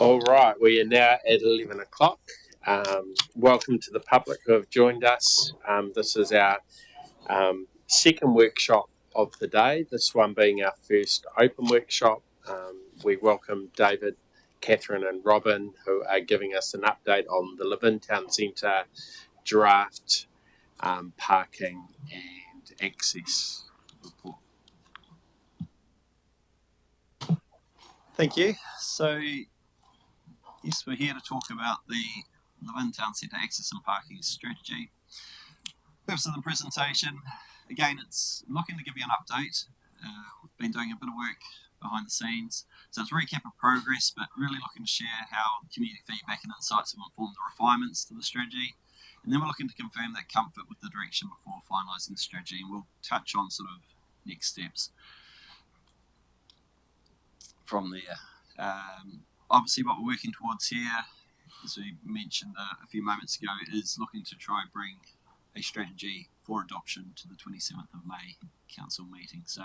All right, we are now at 11 o'clock. Welcome to the public who have joined us. This is our second workshop of the day, this one being our first open workshop. We welcome David, Catherine and Robin, who are giving us an update on the Levin Town Centre draft parking and access report. Thank you. So, yes, we're here to talk about the Levin Town Centre Access and Parking Strategy. Purpose of the presentation, again, it's looking to give you an update. We've been doing a bit of work behind the scenes, so it's a recap of progress, but really looking to share how community feedback and insights have informed the refinements to the strategy. And then we're looking to confirm that comfort with the direction before finalising the strategy, and we'll touch on sort of next steps from there. Obviously, what we're working towards here, as we mentioned a few moments ago, is looking to try and bring a strategy for adoption to the 27th of May council meeting. So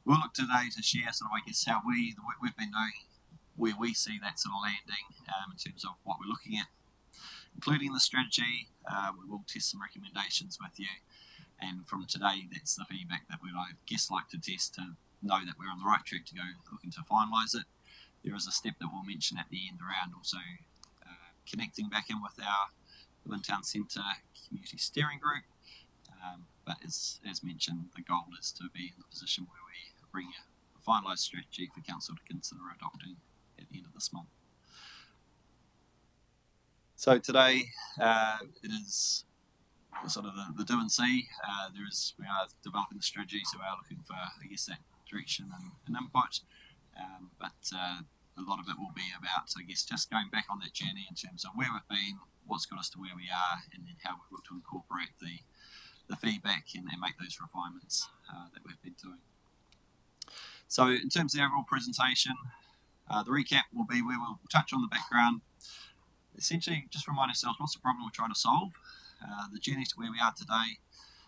we'll look today to share sort of, I guess, how the work we've been doing, where we see that sort of landing in terms of what we're looking at, including the strategy. We will test some recommendations with you, and from today, that's the feedback that we'd, I guess, like to test to know that we're on the right track to go looking to finalise it. There is a step that we'll mention at the end around also connecting back in with our Levin Town Centre Community Steering Group. But as mentioned, the goal is to be in the position where we bring a finalised strategy for Council to consider adopting at the end of this month. So today it is sort of the do and see. We are developing the strategy, so we are looking for, I guess, that direction and input. But a lot of it will be about, I guess, just going back on that journey in terms of where we've been, what's got us to where we are, and then how we've looked to incorporate the feedback and make those refinements that we've been doing. So in terms of the overall presentation, the recap will be where we'll touch on the background, essentially just remind ourselves what's the problem we're trying to solve, the journey to where we are today,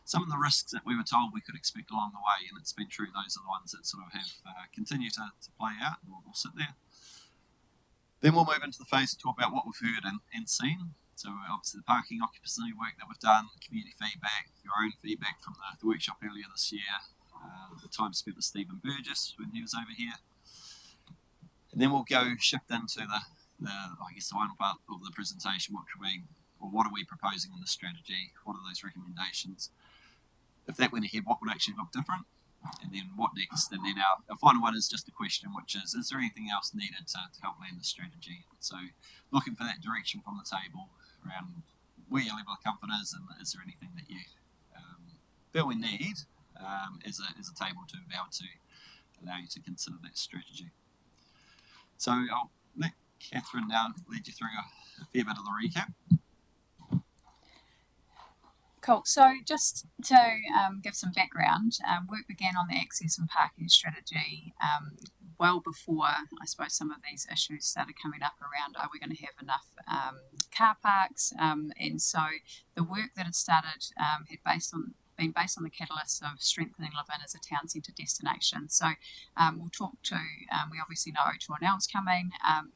some of the risks that we were told we could expect along the way, and it's been true, those are the ones that sort of have continued to play out, and we'll sit there. Then we'll move into the phase to talk about what we've heard and seen. So obviously the parking occupancy work that we've done, community feedback, your own feedback from the workshop earlier this year, the time spent with Stephen Burgess when he was over here. And then we'll shift into the I guess the final part of the presentation, which will be, well, what are we proposing in the strategy? What are those recommendations? If that went ahead, what would actually look different? And then what next? And then our final one is just a question, which is there anything else needed to help land the strategy? So looking for that direction from the table around where your level of comfort is, and is there anything that you feel we need as a table to be able to allow you to consider that strategy. So I'll let Catherine now lead you through a fair bit of the recap. Cool. So just to give some background, work began on the access and parking strategy well before, I suppose, some of these issues started coming up around, are we going to have enough car parks? And so the work that had started had been based on the catalyst of strengthening Levin as a town centre destination. So we'll talk to, we obviously know O2NL's coming, and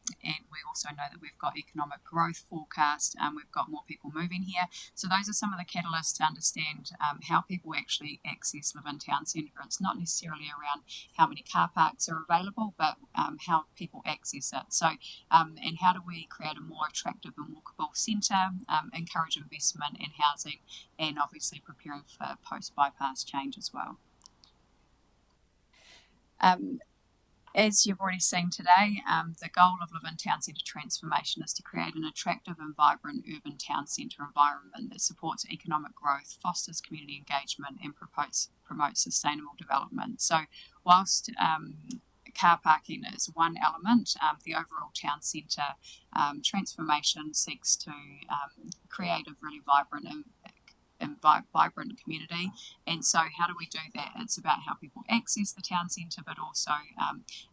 we also know that we've got economic growth forecast, we've got more people moving here. So those are some of the catalysts to understand how people actually access Levin Town Centre. It's not necessarily around how many car parks are available, but how people access it. So, and how do we create a more attractive and walkable centre, encourage investment in housing, and obviously preparing for post-bypass change as well. As you've already seen today, the goal of Levin Town Centre transformation is to create an attractive and vibrant urban town centre environment that supports economic growth, fosters community engagement, and promotes sustainable development. So whilst car parking is one element, the overall town centre transformation seeks to create a really vibrant community. And so how do we do that? It's about how people access the town centre, but also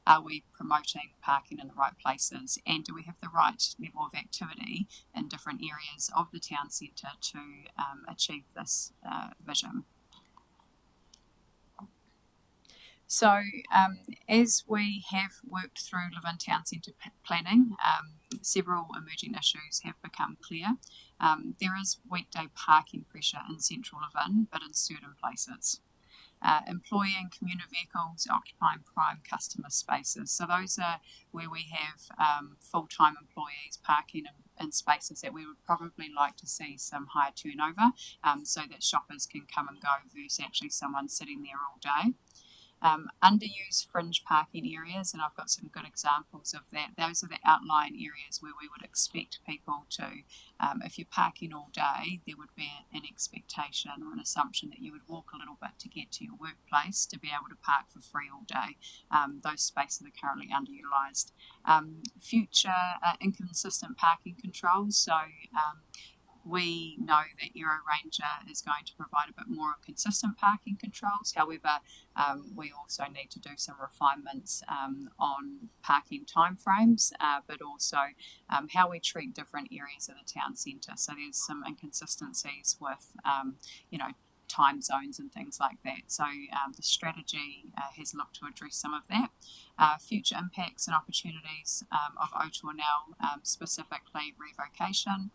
are we promoting parking in the right places, and do we have the right level of activity in different areas of the town centre to achieve this vision. So, as we have worked through Levin Town Centre planning, several emerging issues have become clear. There is weekday parking pressure in central Levin, but in certain places. Employee and commuter vehicles occupying prime customer spaces. So those are where we have full-time employees parking in spaces that we would probably like to see some higher turnover, so that shoppers can come and go versus actually someone sitting there all day. Underused fringe parking areas, and I've got some good examples of that. Those are the outlying areas where we would expect people to, if you're parking all day, there would be an expectation or an assumption that you would walk a little bit to get to your workplace to be able to park for free all day. Those spaces are currently underutilised. Future inconsistent parking controls, so we know that Aero Ranger is going to provide a bit more consistent parking controls. However, we also need to do some refinements on parking timeframes, but also how we treat different areas of the town centre. So there's some inconsistencies with, time zones and things like that. So the strategy has looked to address some of that. Future impacts and opportunities of Horowhenua, specifically revocation,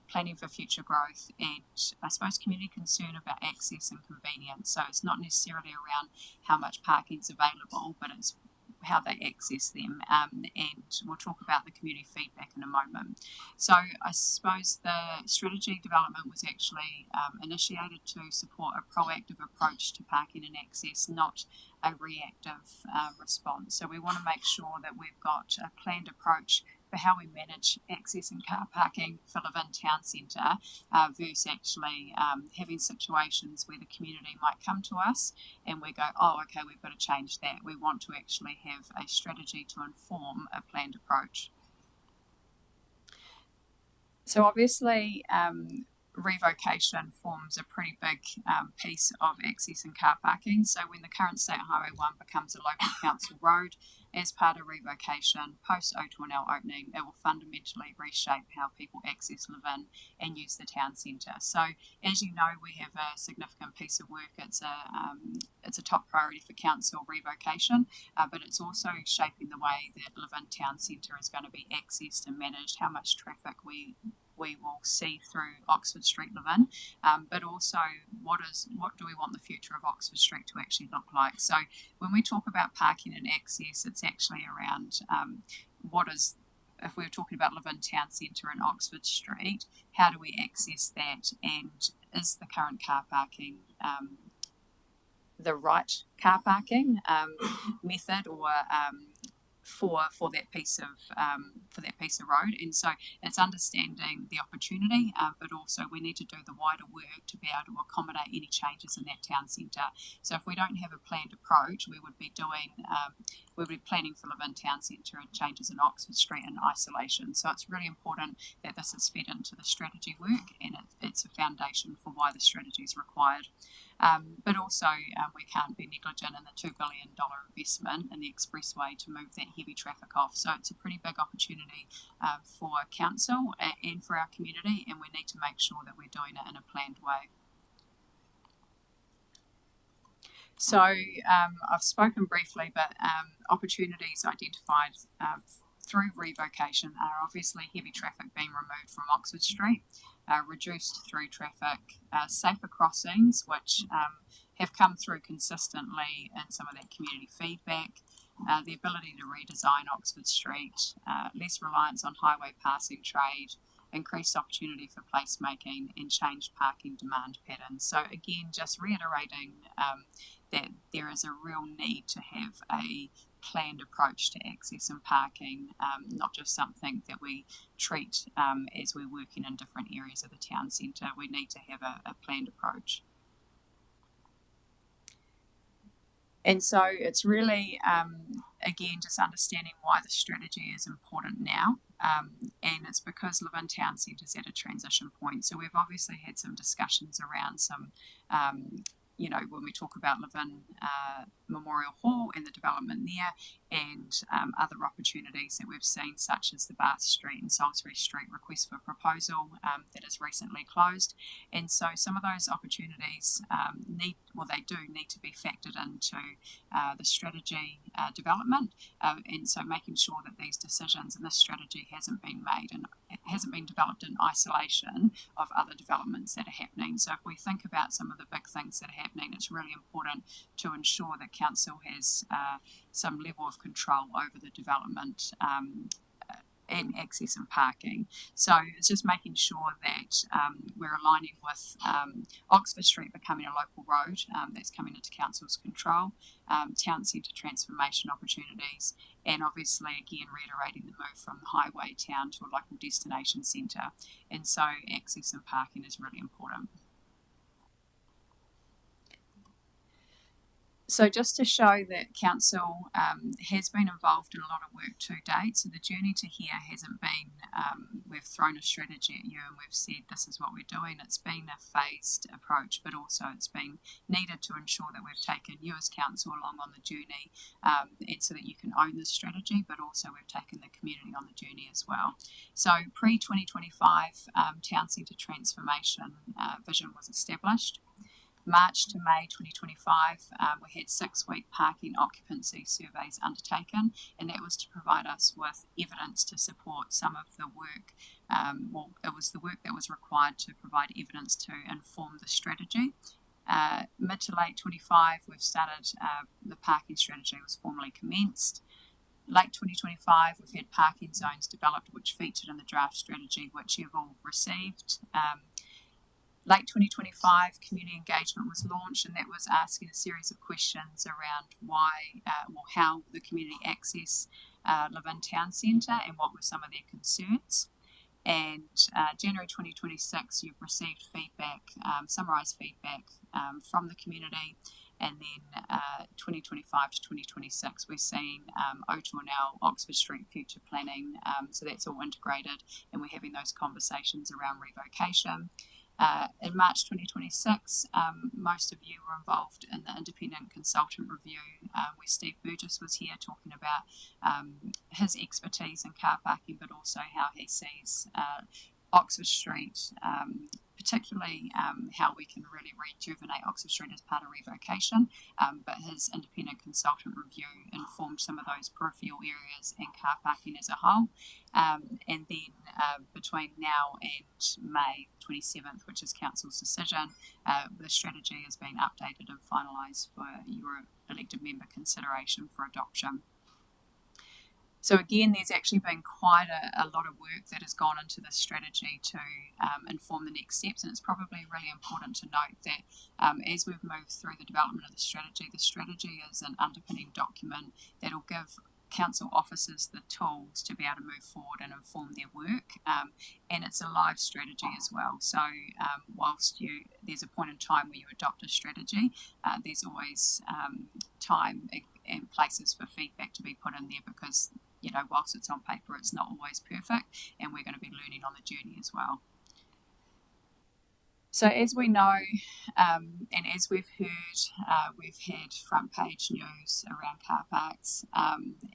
planning for future growth, and I suppose community concern about access and convenience. So it's not necessarily around how much parking is available, but it's how they access them, and we'll talk about the community feedback in a moment. So I suppose the strategy development was actually initiated to support a proactive approach to parking and access, not a reactive response. So we want to make sure that we've got a planned approach for how we manage access and car parking for Levin Town Centre versus actually having situations where the community might come to us and we go, oh, okay, we've got to change that. We want to actually have a strategy to inform a planned approach. So obviously, revocation forms a pretty big piece of access and car parking. So when the current State Highway 1 becomes a local council road, as part of revocation, post Horowhenua opening, it will fundamentally reshape how people access Levin and use the town centre. So as you know, we have a significant piece of work. It's a top priority for council, revocation, but it's also shaping the way that Levin town centre is going to be accessed and managed, how much traffic we will see through Oxford Street Levin, but also what do we want the future of Oxford Street to actually look like. So when we talk about parking and access, it's actually around if we were talking about Levin Town Centre and Oxford Street, how do we access that, and is the current car parking the right car parking method or for that piece of road. And so it's understanding the opportunity, but also we need to do the wider work to be able to accommodate any changes in that town centre. So if we don't have a planned approach, we would be planning for Levin town centre and changes in Oxford Street in isolation. So it's really important that this is fed into the strategy work, and it's a foundation for why the strategy is required. But also we can't be negligent in the $2 billion investment in the expressway to move that heavy traffic off. So it's a pretty big opportunity for council and for our community, and we need to make sure that we're doing it in a planned way. So I've spoken briefly, but opportunities identified through revocation are obviously heavy traffic being removed from Oxford Street, reduced through traffic, safer crossings, which have come through consistently in some of that community feedback, the ability to redesign Oxford Street, less reliance on highway passing trade, increased opportunity for placemaking, and changed parking demand patterns. So again, just reiterating that there is a real need to have a planned approach to access and parking, not just something that we treat as we're working in different areas of the town centre. We need to have a planned approach. And so it's really, again, just understanding why the strategy is important now. And it's because Levin Town Centre is at a transition point. So we've obviously had some discussions around some when we talk about Levin Memorial Hall and the development there, and other opportunities that we've seen, such as the Bath Street and Salisbury Street request for proposal that is recently closed. And so some of those opportunities they do need to be factored into the strategy development, and so making sure that these decisions and this strategy hasn't been made and it hasn't been developed in isolation of other developments that are happening. So if we think about some of the big things that are happening, it's really important to ensure that council has some level of control over the development and access and parking. So it's just making sure that we're aligning with Oxford Street becoming a local road that's coming into council's control, town centre transformation opportunities, and obviously again reiterating the move from the highway town to a local destination centre. And so access and parking is really important. So just to show that council has been involved in a lot of work to date, so the journey to here hasn't been, we've thrown a strategy at you and we've said this is what we're doing. It's been a phased approach, but also it's been needed to ensure that we've taken you as council along on the journey, and so that you can own the strategy, but also we've taken the community on the journey as well. So pre-2025 town centre transformation vision was established. March to May 2025, we had 6-week parking occupancy surveys undertaken, and that was to provide us with evidence to support some of the work. It was the work that was required to provide evidence to inform the strategy. Mid to late 25, we've started, the parking strategy was formally commenced. Late 2025, we've had parking zones developed which featured in the draft strategy, which you've all received. Late 2025, community engagement was launched, and that was asking a series of questions around how the community access Levin Town Centre and what were some of their concerns. And January 2026, you've received feedback, summarised feedback from the community. And then 2025 to 2026, we're seeing O2NL, Oxford Street future planning. So that's all integrated, and we're having those conversations around revocation. In March 2026, most of you were involved in the independent consultant review where Steve Burgess was here talking about his expertise in car parking, but also how he sees Oxford Street, particularly how we can really rejuvenate Oxford Street as part of revocation, but his independent consultant review informed some of those peripheral areas and car parking as a whole. And then between now and May 27th, which is council's decision, the strategy has been updated and finalised for your elected member consideration for adoption. So again, there's actually been quite a lot of work that has gone into this strategy to inform the next steps, and it's probably really important to note that as we've moved through the development of the strategy is an underpinning document that will give council officers the tools to be able to move forward and inform their work, and it's a live strategy as well. So whilst there's a point in time where you adopt a strategy, there's always time and places for feedback to be put in there, because whilst it's on paper, it's not always perfect, and we're going to be learning on the journey as well. So as we know, and as we've heard, we've had front page news around car parks,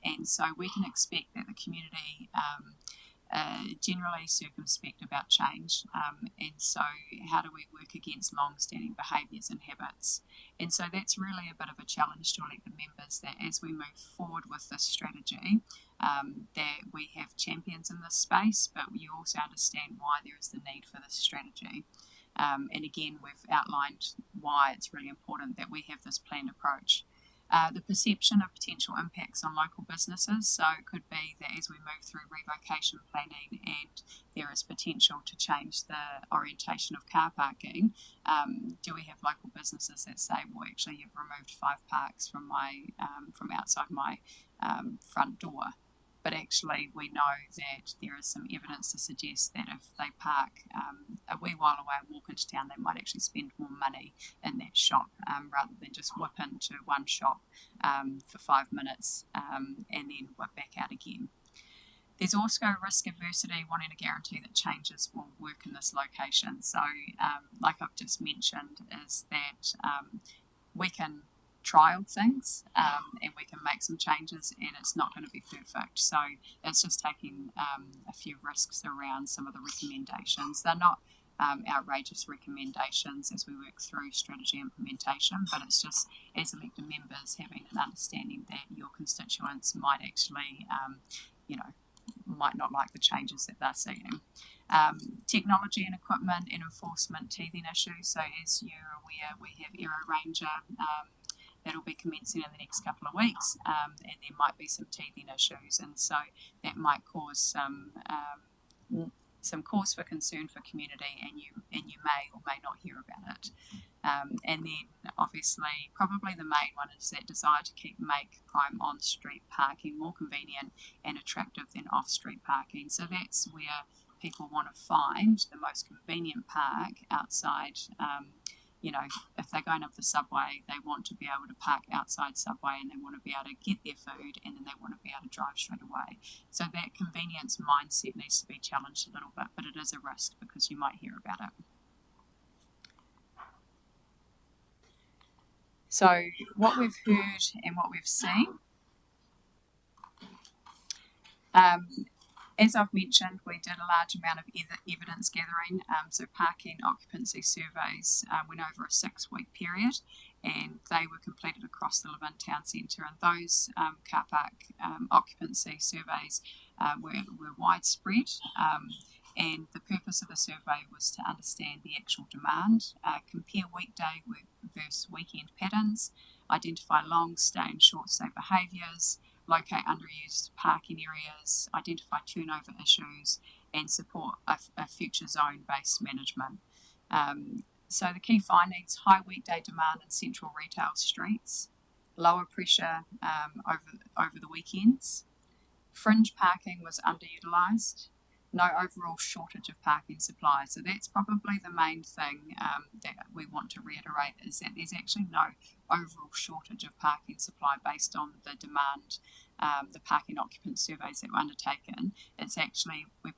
and so we can expect that the community generally circumspect about change, and so how do we work against long-standing behaviours and habits? And so that's really a bit of a challenge to elected members, that as we move forward with this strategy, that we have champions in this space, but you also understand why there is the need for this strategy. And again, we've outlined why it's really important that we have this planned approach. The perception of potential impacts on local businesses, so it could be that as we move through revocation planning and there is potential to change the orientation of car parking, do we have local businesses that say, well, actually you've removed 5 parks from from outside my front door? But actually we know that there is some evidence to suggest that if they park a wee while away and walk into town, they might actually spend more money in that shop rather than just whip into one shop for 5 minutes and then whip back out again. There's also risk adversity, wanting to guarantee that changes will work in this location. So, like I've just mentioned, is that we can trial things and we can make some changes, and it's not going to be perfect. So it's just taking a few risks around some of the recommendations. They're not outrageous recommendations as we work through strategy implementation, but it's just as elected members having an understanding that your constituents might actually, might not like the changes that they're seeing. Technology and equipment and enforcement teething issues. So as you're aware, we have Aero Ranger that'll be commencing in the next couple of weeks, and there might be some teething issues, and so that might cause some cause for concern for community, and you may or may not hear about it. And then obviously probably the main one is that desire to make prime on-street parking more convenient and attractive than off-street parking. So that's where people want to find the most convenient park outside. If they're going up the subway, they want to be able to park outside subway, and they want to be able to get their food, and then they want to be able to drive straight away. So that convenience mindset needs to be challenged a little bit, but it is a risk because you might hear about it. So what we've heard and what we've seen, as I've mentioned, we did a large amount of evidence gathering. So parking occupancy surveys went over a 6-week period, and they were completed across the Levin town centre. And those car park occupancy surveys were widespread. And the purpose of the survey was to understand the actual demand, compare weekday versus weekend patterns, identify long stay and short stay behaviours, locate underused parking areas, identify turnover issues, and support a future zone-based management. So the key findings: high weekday demand in central retail streets, lower pressure over the weekends, fringe parking was underutilised, no overall shortage of parking supply. So that's probably the main thing that we want to reiterate, is that there's actually no overall shortage of parking supply based on the demand, the parking occupant surveys that were undertaken. It's actually, we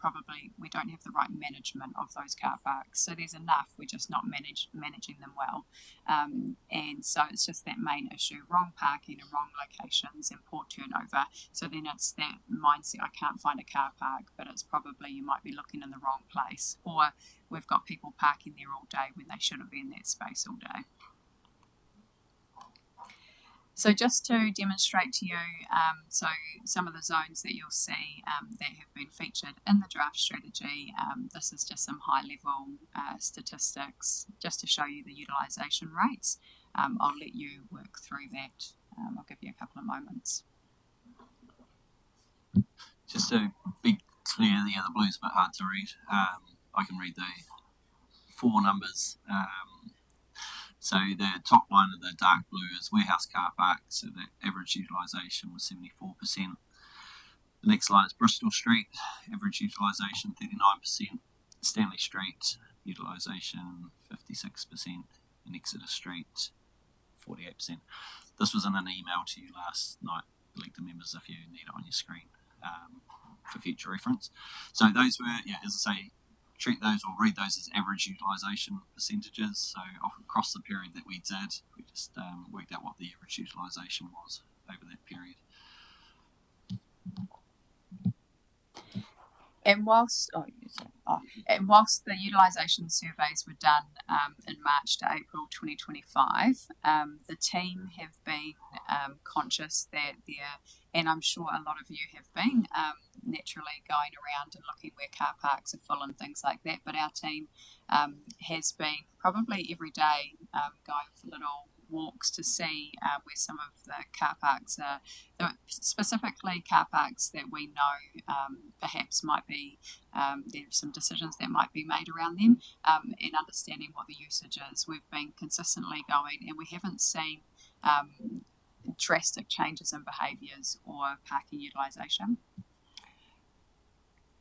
don't have the right management of those car parks. So there's enough, we're just not managing them well. And so it's just that main issue: wrong parking in wrong locations and poor turnover. So then it's that mindset, I can't find a car park, but it's probably you might be looking in the wrong place, or we've got people parking there all day when they shouldn't be in that space all day. So just to demonstrate to you, so some of the zones that you'll see that have been featured in the draft strategy, this is just some high level statistics just to show you the utilisation rates. I'll let you work through that. I'll give you a couple of moments. Just to be clear, the blue's a bit hard to read. I can read the 4 numbers. So the top line of the dark blue is warehouse car park, so the average utilisation was 74%. The next line is Bristol Street, average utilisation 39%. Stanley Street, utilisation 56%. And Exeter Street, 48%. This was in an email to you last night, elected members, if you need it on your screen for future reference. So those were, as I say, treat those or read those as average utilisation percentages. So across the period that we did, we just worked out what the average utilisation was over that period. And whilst the utilisation surveys were done in March to April 2025, the team have been conscious that and I'm sure a lot of you have been, naturally going around and looking where car parks are full and things like that, but our team has been probably every day going for little walks to see where some of the car parks are, specifically car parks that we know perhaps might be, there are some decisions that might be made around them, and understanding what the usage is. We've been consistently going, and we haven't seen drastic changes in behaviours or parking utilisation.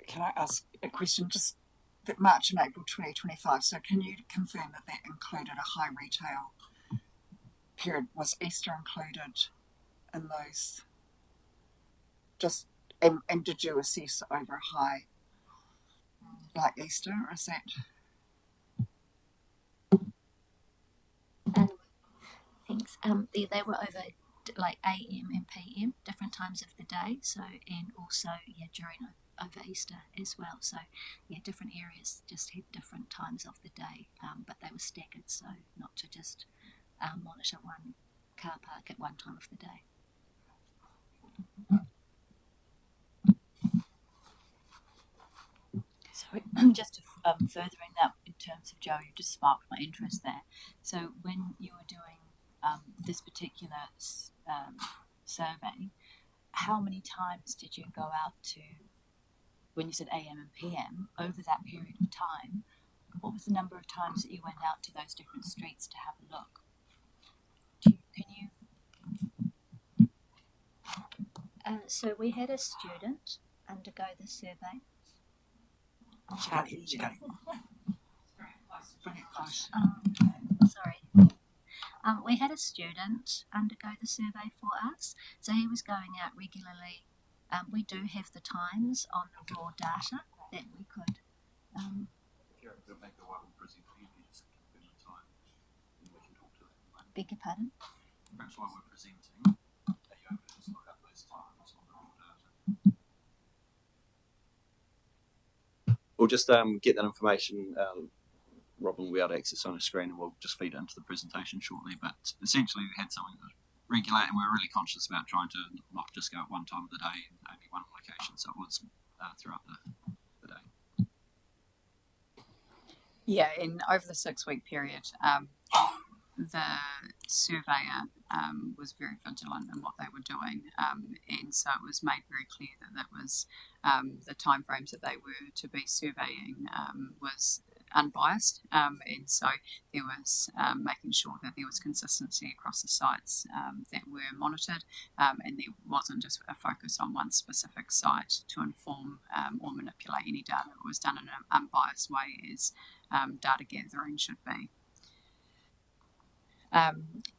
Can I ask a question? Just that March and April 2025, so can you confirm that that included a high retail period? Was Easter included in those? Just And did you assess over high, like Easter, or is that? Thanks. They were over like AM and PM, different times of the day. So, and also, yeah, during over Easter as well. So, yeah, different areas just had different times of the day, but they were staggered, so not to just monitor one car park at one time of the day. Sorry, just to furthering that in terms of Joe, you just sparked my interest there. So when you were doing this particular survey, how many times did you go out to, when you said AM and PM, over that period of time, what was the number of times that you went out to those different streets to have a look? Can you? So we had a student undergo the survey. Sorry. We had a student undergo the survey for us, so he was going out regularly. We do have the times on the raw data that we could. If you're able to make the one presenting, if you just confirm the time, then we can talk to that. Beg your pardon? Perhaps while we're presenting, are you able to just look up those times on the raw data? We'll just get that information. Robin will be able to access on a screen, and we'll just feed it into the presentation shortly. But essentially, we had something that regulate, and we're really conscious about trying to not just go at one time of the day and only one location. So it was throughout the day. Yeah, and over the 6-week period, the surveyor was very vigilant in what they were doing, and so it was made very clear that that was the timeframes that they were to be surveying was unbiased, and so there was making sure that there was consistency across the sites that were monitored, and there wasn't just a focus on one specific site to inform or manipulate any data. It was done in an unbiased way as data gathering should be.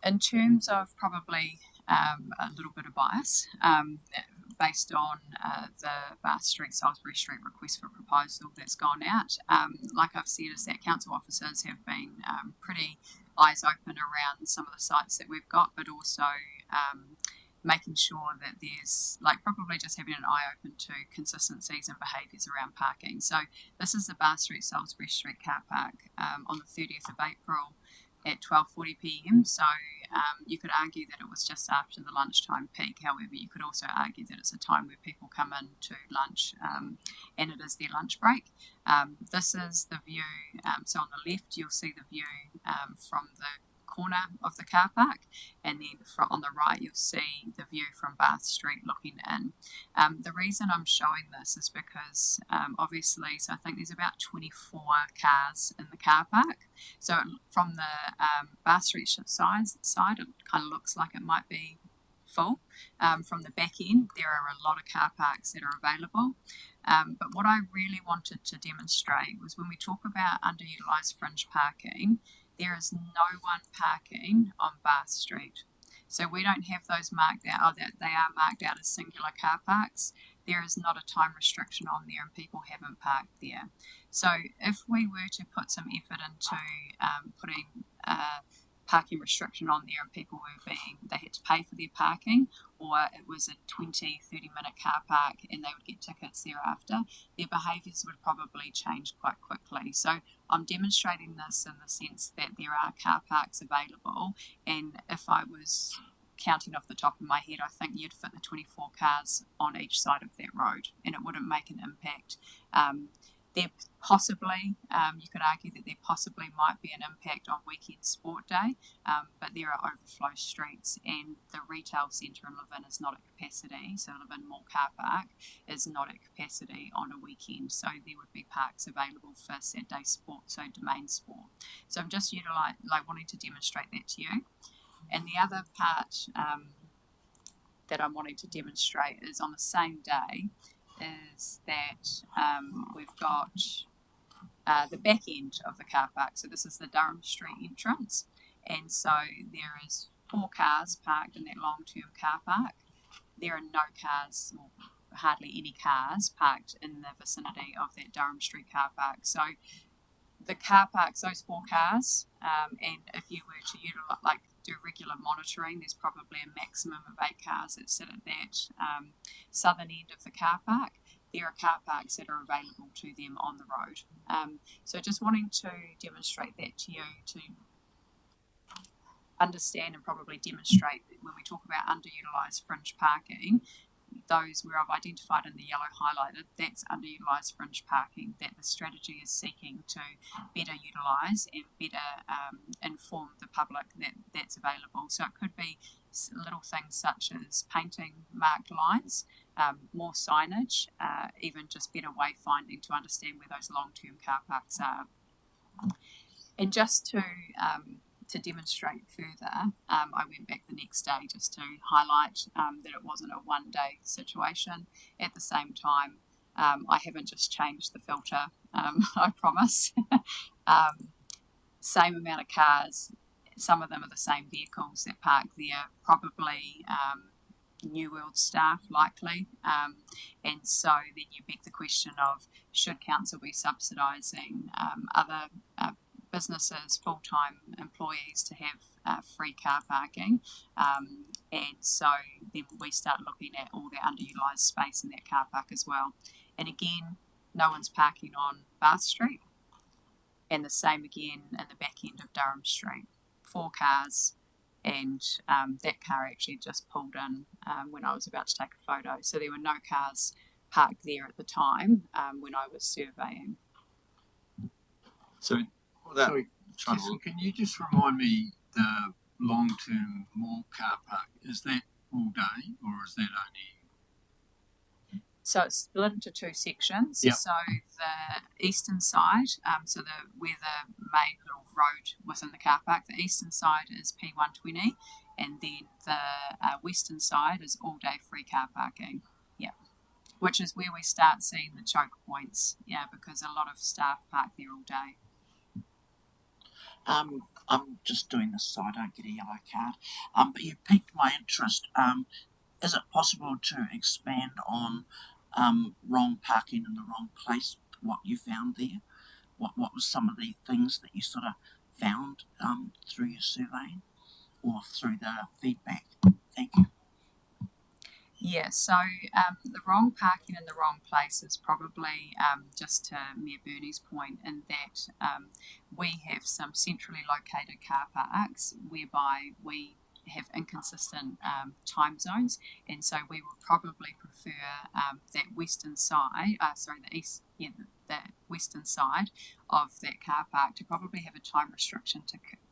In terms of probably a little bit of bias, based on the Bath Street, Salisbury Street request for proposal that's gone out, like I've said, is that council officers have been pretty eyes open around some of the sites that we've got, but also making sure that there's probably just having an eye open to consistencies and behaviours around parking. So this is the Bath Street, Salisbury Street car park on the 30th of April at 12:40 p.m. So you could argue that it was just after the lunchtime peak. However, you could also argue that it's a time where people come in to lunch and it is their lunch break. This is the view. So on the left, you'll see the view from the corner of the car park, and then on the right you'll see the view from Bath Street looking in. The reason I'm showing this is because obviously, so I think there's about 24 cars in the car park. So from the Bath Street side, it kind of looks like it might be full. From the back end, there are a lot of car parks that are available. But what I really wanted to demonstrate was when we talk about underutilised fringe parking, there is no one parking on Bath Street. So we don't have those marked out, or that they are marked out as singular car parks. There is not a time restriction on there and people haven't parked there. So if we were to put some effort into putting parking restriction on there and people they had to pay for their parking, or it was a 20-30 minute car park and they would get tickets thereafter, their behaviours would probably change quite quickly. So I'm demonstrating this in the sense that there are car parks available, and if I was counting off the top of my head, I think you'd fit the 24 cars on each side of that road and it wouldn't make an impact. There possibly, you could argue that there possibly might be an impact on weekend sport day, but there are overflow streets, and the retail centre in Levin is not at capacity, so Levin Mall Car Park is not at capacity on a weekend, so there would be parks available for Saturday sport, so domain sport. So I'm just wanting to demonstrate that to you. And the other part that I'm wanting to demonstrate is on the same day, is that we've got the back end of the car park. So this is the Durham Street entrance, and so there is 4 cars parked in that long-term car park. There are no cars, or hardly any cars parked in the vicinity of that Durham Street car park. So the car parks, those 4 cars, and if you were to do regular monitoring, there's probably a maximum of 8 cars that sit at that southern end of the car park. There are car parks that are available to them on the road. So just wanting to demonstrate that to you, to understand and probably demonstrate that when we talk about underutilised fringe parking, those where I've identified in the yellow highlighted, that's underutilised fringe parking that the strategy is seeking to better utilise and better inform the public that that's available. So it could be little things such as painting marked lines, more signage, even just better wayfinding to understand where those long-term car parks are. And just to demonstrate further, I went back the next day just to highlight that it wasn't a one-day situation. At the same time, I haven't just changed the filter, I promise. Same amount of cars, some of them are the same vehicles that park there, probably New World staff likely, and so then you beg the question of, should council be subsidising other businesses, full-time employees to have free car parking, and so then we start looking at all the underutilised space in that car park as well. And again, no one's parking on Bath Street, and the same again in the back end of Durham Street. 4 cars, and that car actually just pulled in when I was about to take a photo. So there were no cars parked there at the time when I was surveying. So, Sorry, Jason, can you just remind me the long-term mall car park, is that all day or is that only? So it's split into 2 sections. Yep. So the eastern side, where the main little road within the car park, the eastern side is P120, and then the western side is all-day free car parking. Yeah, which is where we start seeing the choke points. Yeah, because a lot of staff park there all day. I'm just doing this so I don't get a yellow card. But you piqued my interest. Is it possible to expand on wrong parking in the wrong place, what you found there? What was some of the things that you sort of found through your surveying or through the feedback? Thank you. Yeah, so the wrong parking in the wrong place is probably just to Mayor Bernie's point in that we have some centrally located car parks whereby we have inconsistent time zones, and so we would probably prefer that western side, the western side of that car park to probably have a time restriction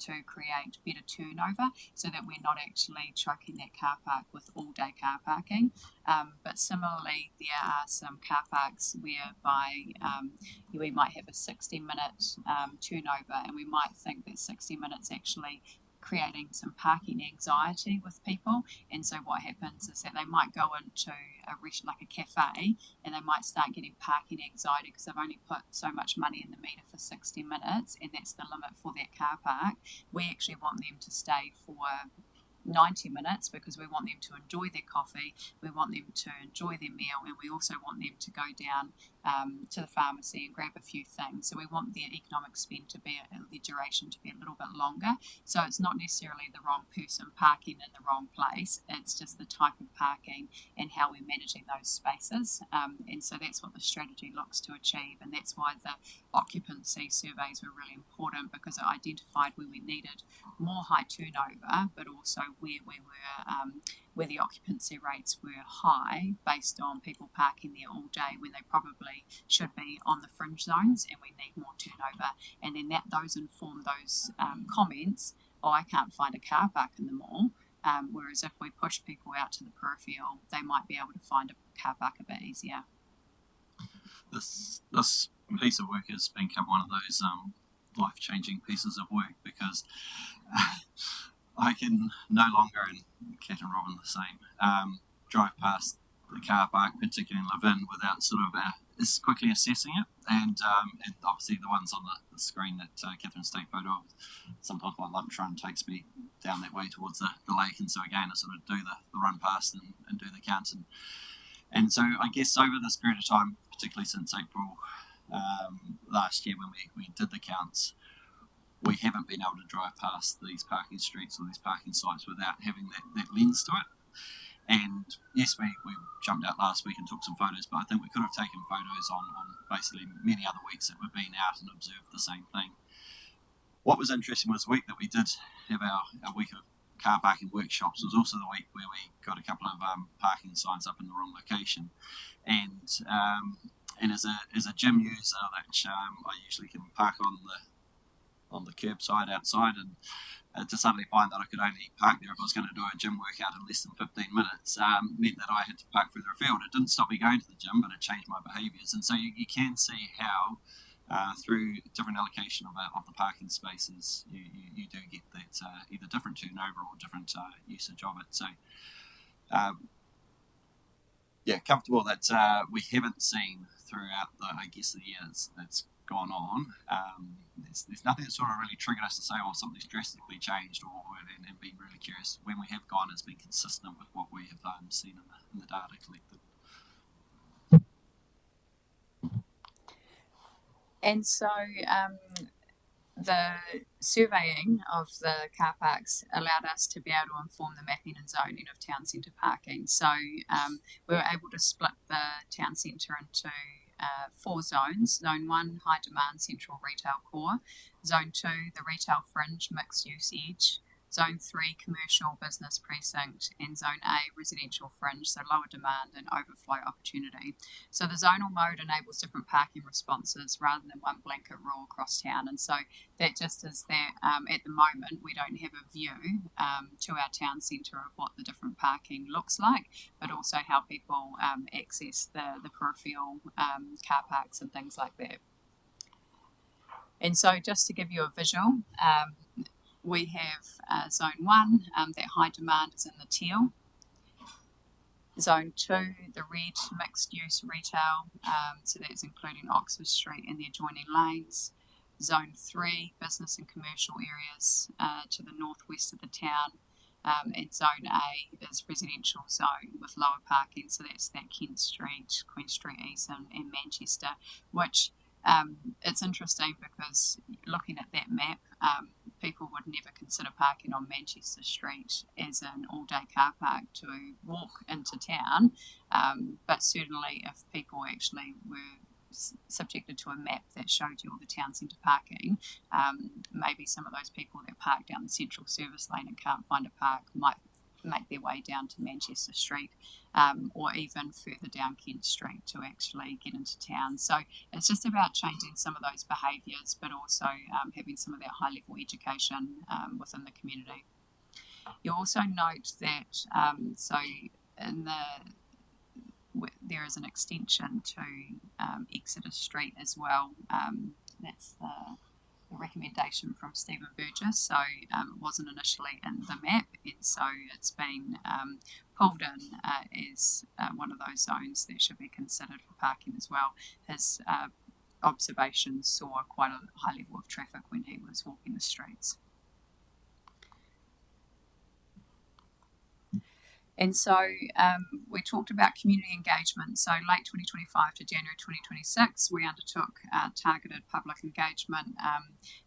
to create better turnover, so that we're not actually choking that car park with all-day car parking. But similarly, there are some car parks whereby we might have a 60-minute turnover, and we might think that 60 minutes actually creating some parking anxiety with people, and so what happens is that they might go into a cafe and they might start getting parking anxiety because they've only put so much money in the meter for 60 minutes, and that's the limit for that car park. We actually want them to stay for 90 minutes because we want them to enjoy their coffee, we want them to enjoy their meal, and we also want them to go down to the pharmacy and grab a few things. So we want their economic spend to be, the duration to be a little bit longer. So it's not necessarily the wrong person parking in the wrong place, it's just the type of parking and how we're managing those spaces. And so that's what the strategy looks to achieve, and that's why the occupancy surveys were really important, because it identified where we needed more high turnover, but also where we were where the occupancy rates were high based on people parking there all day when they probably should be on the fringe zones, and we need more turnover. And then those inform those comments, oh, I can't find a car park in the mall, whereas if we push people out to the peripheral, they might be able to find a car park a bit easier. This piece of work has become one of those life-changing pieces of work, because I can no longer, and Kat and Robin the same, drive past the car park, particularly in Levin, without sort of as quickly assessing it. And obviously the ones on the screen that Catherine's taking photo of, sometimes my lunch run takes me down that way towards the lake, and so again I sort of do the run past and do the count. And so I guess over this period of time, particularly since April last year when we did the counts, we haven't been able to drive past these parking streets or these parking sites without having that lens to it. And yes, we jumped out last week and took some photos, but I think we could have taken photos on basically many other weeks that we've been out and observed the same thing. What was interesting was the week that we did have our week of car parking workshops was also the week where we got a couple of parking signs up in the wrong location. And as a gym user, which I usually can park on the curbside outside, and to suddenly find that I could only park there if I was going to do a gym workout in less than 15 minutes meant that I had to park further afield. It didn't stop me going to the gym, but it changed my behaviours. And so you can see how through different allocation of the parking spaces, you do get that either different turnover or different usage of it. So comfortable that we haven't seen throughout the years that's gone on. There's nothing that sort of really triggered us to say, something's drastically changed, and being really curious. When we have gone, it's been consistent with what we have seen in the data collected. And so the surveying of the car parks allowed us to be able to inform the mapping and zoning of town centre parking. So we were able to split the town centre into 4 zones. Zone 1, high demand central retail core. Zone 2, the retail fringe mixed use edge. Zone 3, commercial business precinct, and Zone A, residential fringe, so lower demand and overflow opportunity. So the zonal mode enables different parking responses rather than one blanket rule across town. And so that just is that at the moment we don't have a view to our town centre of what the different parking looks like, but also how people access the peripheral car parks and things like that. And so just to give you a visual, we have Zone 1, that high demand is in the teal. Zone 2, the red mixed use retail, so that's including Oxford Street and the adjoining lanes. Zone 3, business and commercial areas to the northwest of the town. And Zone A is residential zone with lower parking, so that's that Kent Street, Queen Street East and Manchester, which it's interesting because looking at that map, people would never consider parking on Manchester Street as an all-day car park to walk into town, but certainly if people actually were subjected to a map that showed you all the town centre parking, maybe some of those people that park down the central service lane and can't find a park might make their way down to Manchester Street, or even further down Kent Street to actually get into town. So it's just about changing some of those behaviours, but also having some of that high level education within the community. You'll also note that there is an extension to Exeter Street as well. That's the recommendation from Stephen Burgess, so it wasn't initially in the map, and so it's been pulled in as one of those zones that should be considered for parking as well. His observations saw quite a high level of traffic when he was walking the streets. And so we talked about community engagement. So late 2025 to January 2026, we undertook targeted public engagement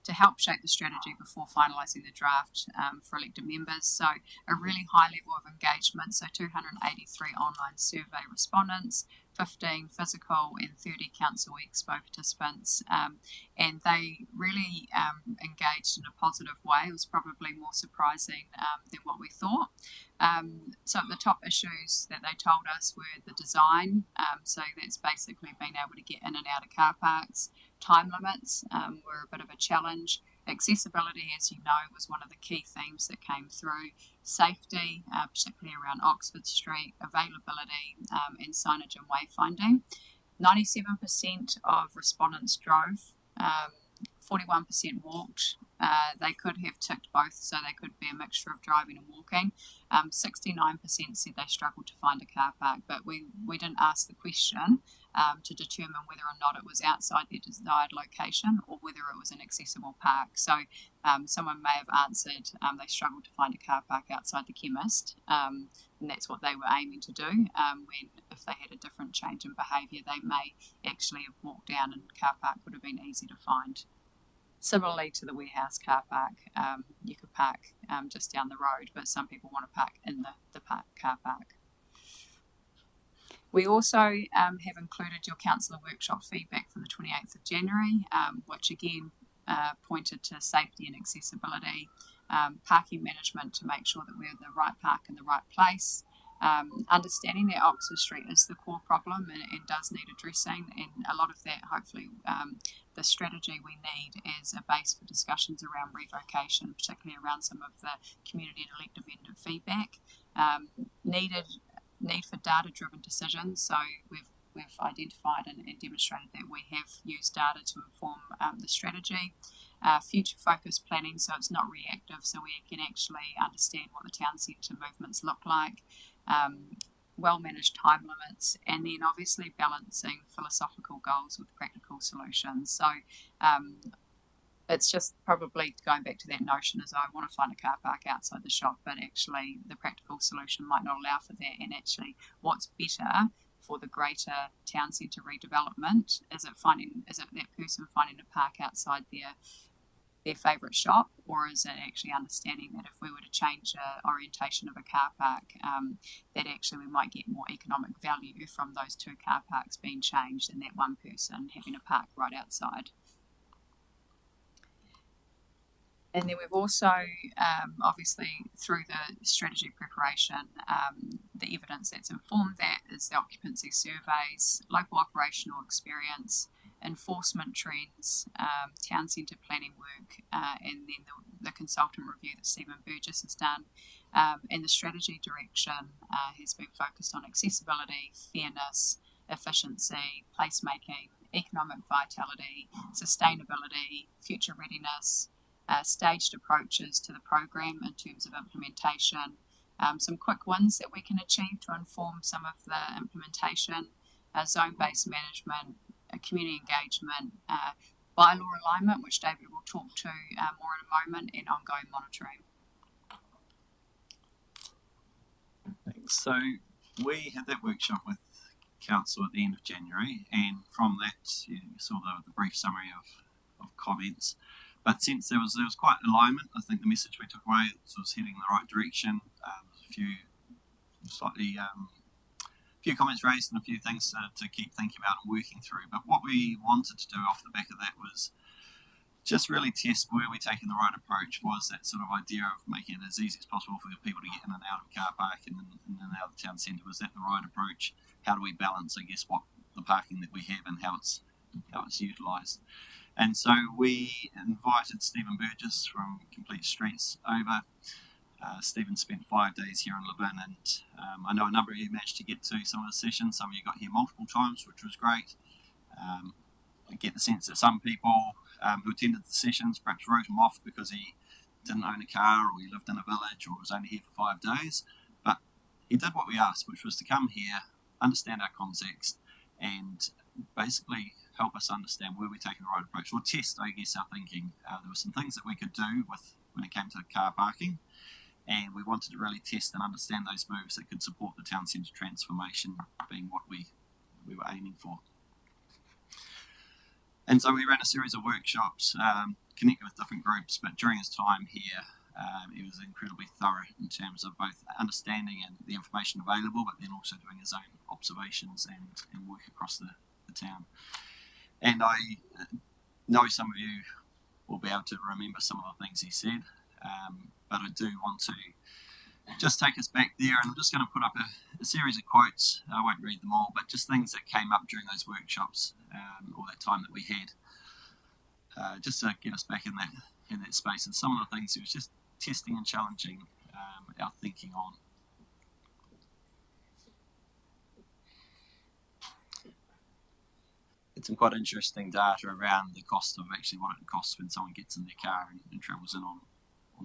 to help shape the strategy before finalising the draft for elected members. So a really high level of engagement, so 283 online survey respondents, 15 physical and 30 council expo participants, and they really engaged in a positive way. It was probably more surprising than what we thought. So the top issues that they told us were the design, so that's basically being able to get in and out of car parks. Time limits were a bit of a challenge. Accessibility, as you know, was one of the key themes that came through. Safety, particularly around Oxford Street, availability, and signage and wayfinding. 97% of respondents drove, 41% walked. They could have ticked both, so they could be a mixture of driving and walking. 69% said they struggled to find a car park, but we didn't ask the question to determine whether or not it was outside their desired location or whether it was an accessible park. So someone may have answered they struggled to find a car park outside the chemist, and that's what they were aiming to do, when if they had a different change in behaviour, they may actually have walked down, and car park would have been easy to find. Similarly to the warehouse car park, you could park just down the road, but some people want to park in the car park. We also have included your councillor workshop feedback from the 28th of January, which again pointed to safety and accessibility, parking management to make sure that we're the right park in the right place, understanding that Oxford Street is the core problem and does need addressing, and a lot of that, hopefully, the strategy we need is a base for discussions around revocation, particularly around some of the community and elected vendor feedback. Need for data-driven decisions, so we've identified and demonstrated that we have used data to inform the strategy. Future-focused planning, so it's not reactive, so we can actually understand what the town centre movements look like. Well-managed time limits, and then obviously balancing philosophical goals with practical solutions. So it's just probably going back to that notion as I want to find a car park outside the shop, but actually the practical solution might not allow for that, and actually what's better for the greater town centre redevelopment? Is it that person finding a park outside their favourite shop, or is it actually understanding that if we were to change the orientation of a car park, that actually we might get more economic value from those two car parks being changed and that one person having a park right outside? And then we've also, obviously, through the strategy preparation, the evidence that's informed that is the occupancy surveys, local operational experience, enforcement trends, town centre planning work, and then the consultant review that Stephen Burgess has done. And the strategy direction has been focused on accessibility, fairness, efficiency, placemaking, economic vitality, sustainability, future readiness, staged approaches to the program in terms of implementation, some quick wins that we can achieve to inform some of the implementation, zone-based management, community engagement, bylaw alignment, which David will talk to more in a moment, and ongoing monitoring. Thanks. So we had that workshop with Council at the end of January, and from that you saw the brief summary of comments. But since there was quite alignment, I think the message we took away was heading in the right direction. A few comments raised and a few things to keep thinking about and working through. But what we wanted to do off the back of that was just really test where we're taking the right approach. Was that sort of idea of making it as easy as possible for people to get in and out of a car park and in and out of the town centre? Was that the right approach? How do we balance, I guess, what the parking that we have and how it's utilised? And so we invited Stephen Burgess from Complete Streets over. Stephen spent 5 days here in Levin, and I know a number of you managed to get to some of the sessions. Some of you got here multiple times, which was great. I get the sense that some people who attended the sessions perhaps wrote him off because he didn't own a car, or he lived in a village, or was only here for 5 days. But he did what we asked, which was to come here, understand our context, and basically help us understand where we're taking the right approach, or test, I guess, our thinking. There were some things that we could do when it came to car parking, and we wanted to really test and understand those moves that could support the town centre transformation, being what we were aiming for. And so we ran a series of workshops, connecting with different groups, but during his time here, he was incredibly thorough in terms of both understanding and the information available, but then also doing his own observations and work across the town. And I know some of you will be able to remember some of the things he said, but I do want to just take us back there, and I'm just going to put up a series of quotes. I won't read them all, but just things that came up during those workshops, or that time that we had, just to get us back in that space. And some of the things he was just testing and challenging our thinking on. It's some quite interesting data around the cost of actually what it costs when someone gets in their car and travels in on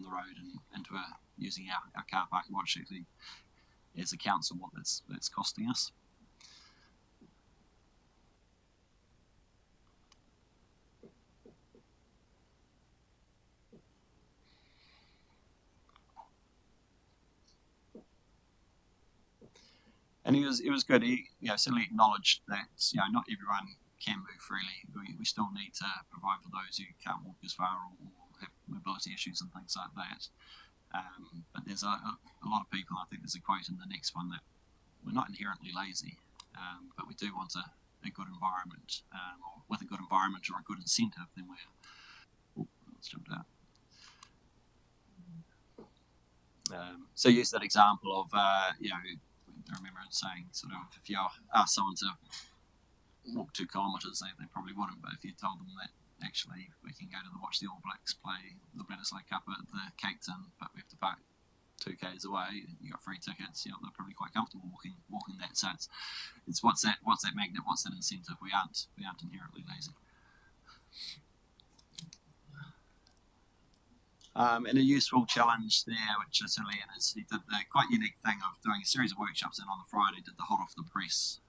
the road and into using our car park, and what actually, as a council, what that's costing us. And he was good. He certainly acknowledged that not everyone can move freely. We still need to provide for those who can't walk as far or have mobility issues and things like that. But there's a lot of people, I think there's a quote in the next one, that we're not inherently lazy, but we do want a good environment, or with a good environment or a good incentive, then let's jump down. So use that example of, I remember saying sort of, if you ask someone to walk 2 kilometres, they probably wouldn't, but if you told them that actually we can go to watch the All Blacks play the Bledisloe Cup at the Cape Town, but we have to park 2 k's away, you got free tickets, they're probably quite comfortable walking that. So it's what's that magnet, what's that incentive? We aren't inherently lazy. And a useful challenge there, which certainly is, he did the quite unique thing of doing a series of workshops, and on the Friday did the hot off the press,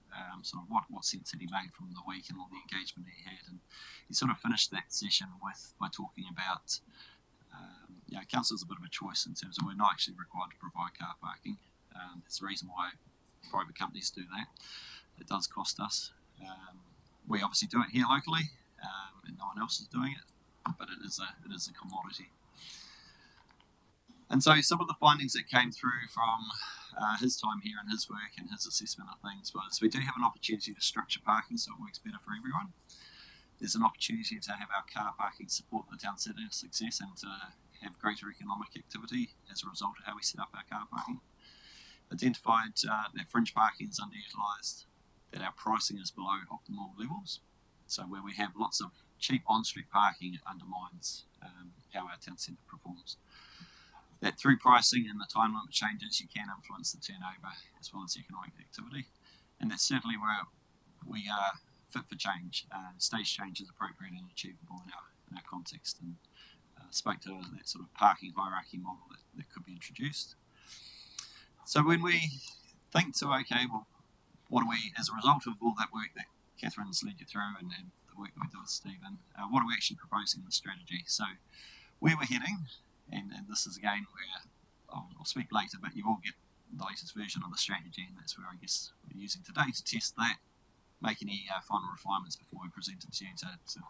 sort of what sense had he made from the week and all the engagement he had. And he sort of finished that session by talking about, council's a bit of a choice in terms of we're not actually required to provide car parking. There's a reason why private companies do that. It does cost us. We obviously do it here locally, and no one else is doing it, but it is a commodity. And so some of the findings that came through from his time here and his work and his assessment of things was we do have an opportunity to structure parking so it works better for everyone. There's an opportunity to have our car parking support the town centre success and to have greater economic activity as a result of how we set up our car parking. Identified that fringe parking is underutilised, that our pricing is below optimal levels. So where we have lots of cheap on-street parking, it undermines how our town centre performs. That through pricing and the time limit changes, you can influence the turnover as well as economic activity. And that's certainly where we are fit for change. Stage change is appropriate and achievable in our context, and spoke to that sort of parking hierarchy model that could be introduced. So when we think to, okay, well, what do we, as a result of all that work that Catherine's led you through and the work that we did with Stephen, what are we actually proposing in the strategy? So where we're heading, and this is again where I'll speak later, but you will get the latest version of the strategy, and that's where I guess we're using today to test that, make any final refinements before we present it to you to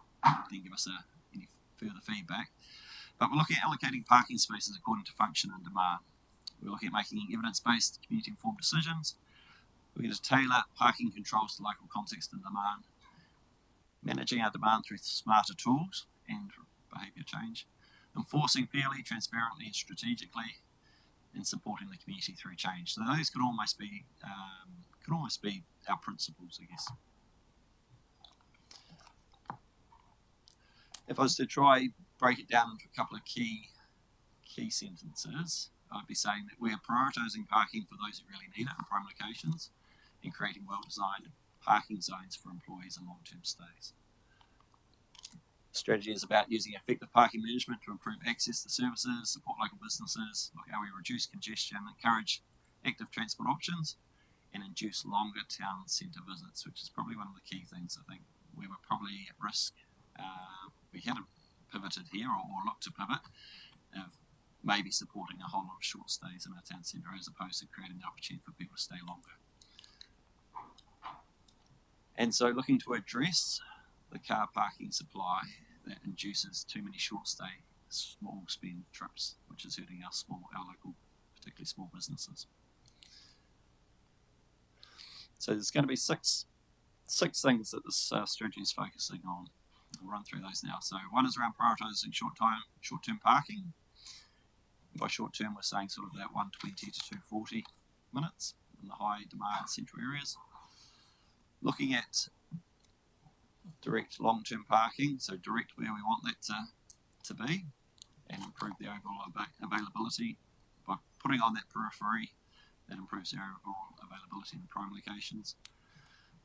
then give us any further feedback. But we're looking at allocating parking spaces according to function and demand. We're looking at making evidence-based, community-informed decisions. We're going to tailor parking controls to local context and demand, managing our demand through smarter tools and behaviour change, enforcing fairly, transparently and strategically, and supporting the community through change. So those could almost be our principles, I guess. If I was to try break it down into a couple of key sentences, I'd be saying that we are prioritising parking for those who really need it in prime locations and creating well-designed parking zones for employees and long-term stays. Strategy is about using effective parking management to improve access to services, support local businesses, look how we reduce congestion, encourage active transport options, and induce longer town centre visits, which is probably one of the key things. I think we were probably at risk. We hadn't pivoted here or looked to pivot of maybe supporting a whole lot of short stays in our town centre as opposed to creating the opportunity for people to stay longer. And so looking to address the car parking supply that induces too many short stay, small spend trips, which is hurting our local, particularly small businesses. So there's going to be six things that this strategy is focusing on. I'll run through those now. So one is around prioritising short-term parking. By short-term, we're saying sort of that 120 to 240 minutes in the high demand central areas. Looking at direct long-term parking, so direct where we want that to be, and improve the overall availability by putting on that periphery that improves the overall availability in the prime locations.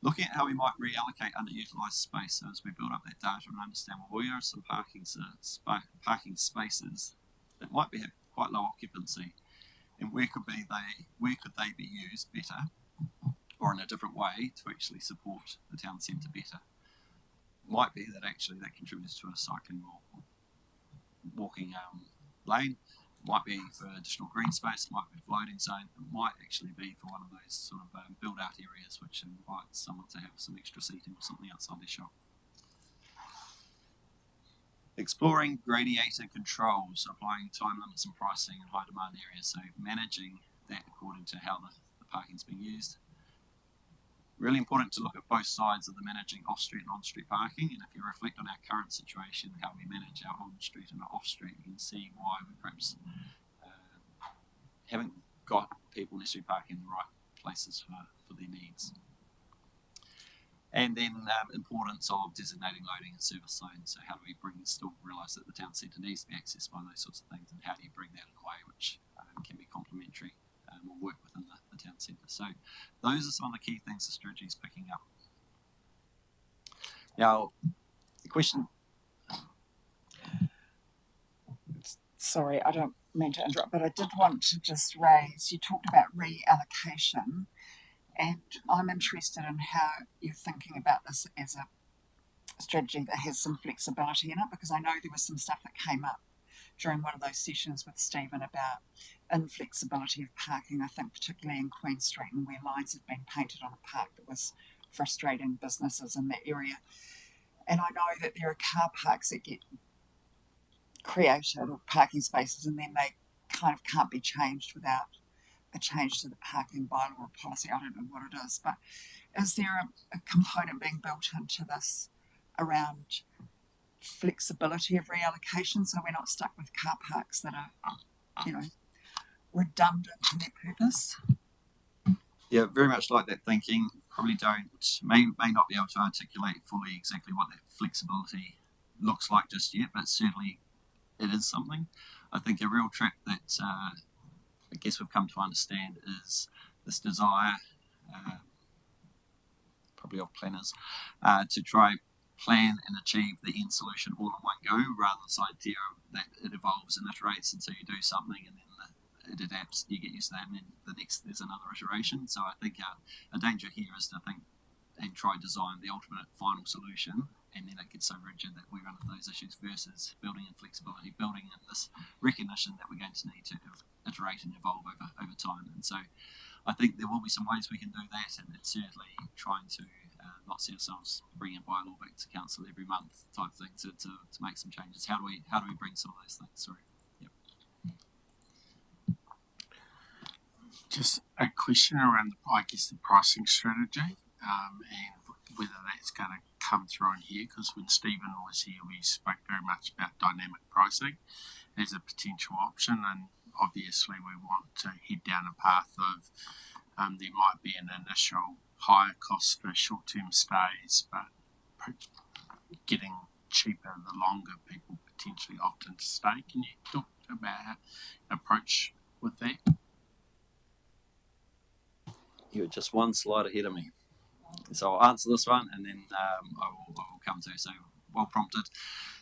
Looking at how we might reallocate underutilised space, so as we build up that data and understand, well, where are some parking spaces that might have quite low occupancy, and where could they be used better or in a different way to actually support the town centre better. Might be that actually that contributes to a cycling or walking lane. might be for additional green space, it might be floating zone, it might actually be for one of those sort of build out areas which invites someone to have some extra seating or something outside their shop. Exploring gradiator controls, applying time limits and pricing in high demand areas, so managing that according to how the parking's being used. Really important to look at both sides of the managing off-street and on-street parking, and if you reflect on our current situation, how we manage our on-street and our off-street, you can see why we perhaps haven't got people necessarily parking in the right places for their needs. And then importance of designating loading and service zones, so how do we still realise that the town centre needs to be accessed by those sorts of things, and how do you bring that in a way which can be complementary or work within the town centre. So those are some of the key things the strategy is picking up. Now, the question... Sorry, I don't mean to interrupt, but I did want to just raise, you talked about reallocation, and I'm interested in how you're thinking about this as a strategy that has some flexibility in it, because I know there was some stuff that came up during one of those sessions with Stephen about inflexibility of parking, I think particularly in Queen Street, and where lines had been painted on a park that was frustrating businesses in that area. And I know that there are car parks that get created, or parking spaces, and then they kind of can't be changed without a change to the parking bylaw or policy. I don't know what it is, but is there a component being built into this around flexibility of reallocation, so we're not stuck with car parks that are, redundant in their purpose? Yeah, very much like that thinking. Probably may not be able to articulate fully exactly what that flexibility looks like just yet, but certainly it is something. I think a real trick that I guess we've come to understand is this desire, probably of planners, to try plan and achieve the end solution all in one go, rather than this idea that it evolves and iterates until you do something and then it adapts, you get used to that, and then there's another iteration. So I think a danger here is to think and try to design the ultimate final solution, and then it gets so rigid that we run into those issues, versus building in flexibility, building in this recognition that we're going to need to iterate and evolve over time. And so I think there will be some ways we can do that, and it's certainly trying to not see ourselves bringing a bylaw back to council every month type thing to make some changes. How do we bring some of those things through? Yep. Just a question around, the pricing strategy, and whether that's going to come through in here, because when Stephen was here, we spoke very much about dynamic pricing as a potential option, and obviously we want to head down a path of there might be an initial higher cost for short-term stays, but getting cheaper the longer people potentially opt in to stay. Can you talk about how approach with that? You're just one slide ahead of me. So I'll answer this one, and then I will come to. So well prompted.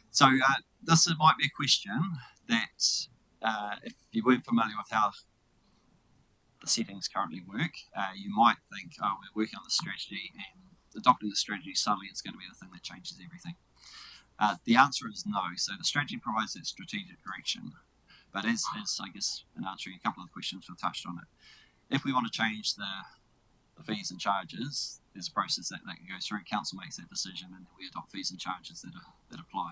So this might be a question that if you weren't familiar with how the settings currently work, you might think, we're working on the strategy, and adopting the strategy suddenly is going to be the thing that changes everything. The answer is no. So the strategy provides that strategic direction, but as I guess in answering a couple of the questions we've touched on it, if we want to change the fees and charges, there's a process that goes through. Council makes that decision, and then we adopt fees and charges that apply.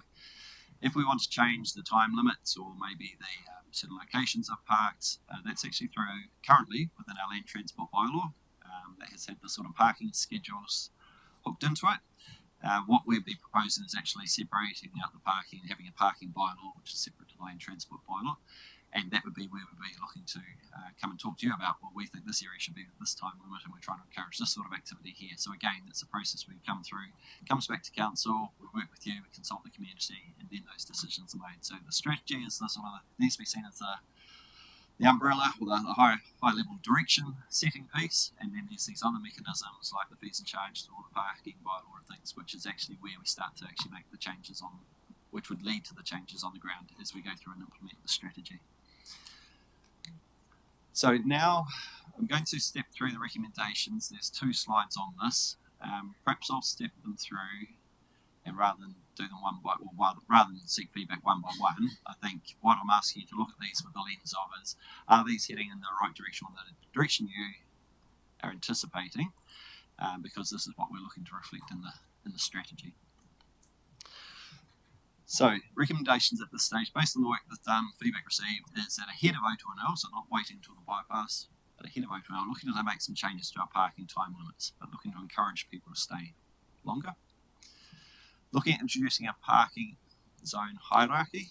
If we want to change the time limits, or maybe the certain locations of parks, that's actually through currently within our land transport bylaw that has had the sort of parking schedules hooked into it. What we'd be proposing is actually separating out the parking and having a parking bylaw which is separate to the land transport bylaw. And that would be where we'd be looking to come and talk to you about, well, we think this area should be this time limit, and we're trying to encourage this sort of activity here. So again, it's a process we come through, comes back to council, we work with you, we consult the community, and then those decisions are made. So the strategy is the sort of needs to be seen as the umbrella, or the high level direction setting piece, and then there's these other mechanisms like the fees and charges or the parking bylaw and things, which is actually where we start to actually make the changes on, which would lead to the changes on the ground as we go through and implement the strategy. So now I'm going to step through the recommendations. There's 2 slides on this. Perhaps I'll step them through, and rather than do them one by rather than seek feedback one by one. I think what I'm asking you to look at these with the lens of is, are these heading in the right direction or the direction you are anticipating? Because this is what we're looking to reflect in the strategy. So, recommendations at this stage, based on the work that's done, feedback received, is that ahead of O2NL, so not waiting until the bypass, but ahead of O2NL, looking to make some changes to our parking time limits, but looking to encourage people to stay longer. Looking at introducing a parking zone hierarchy,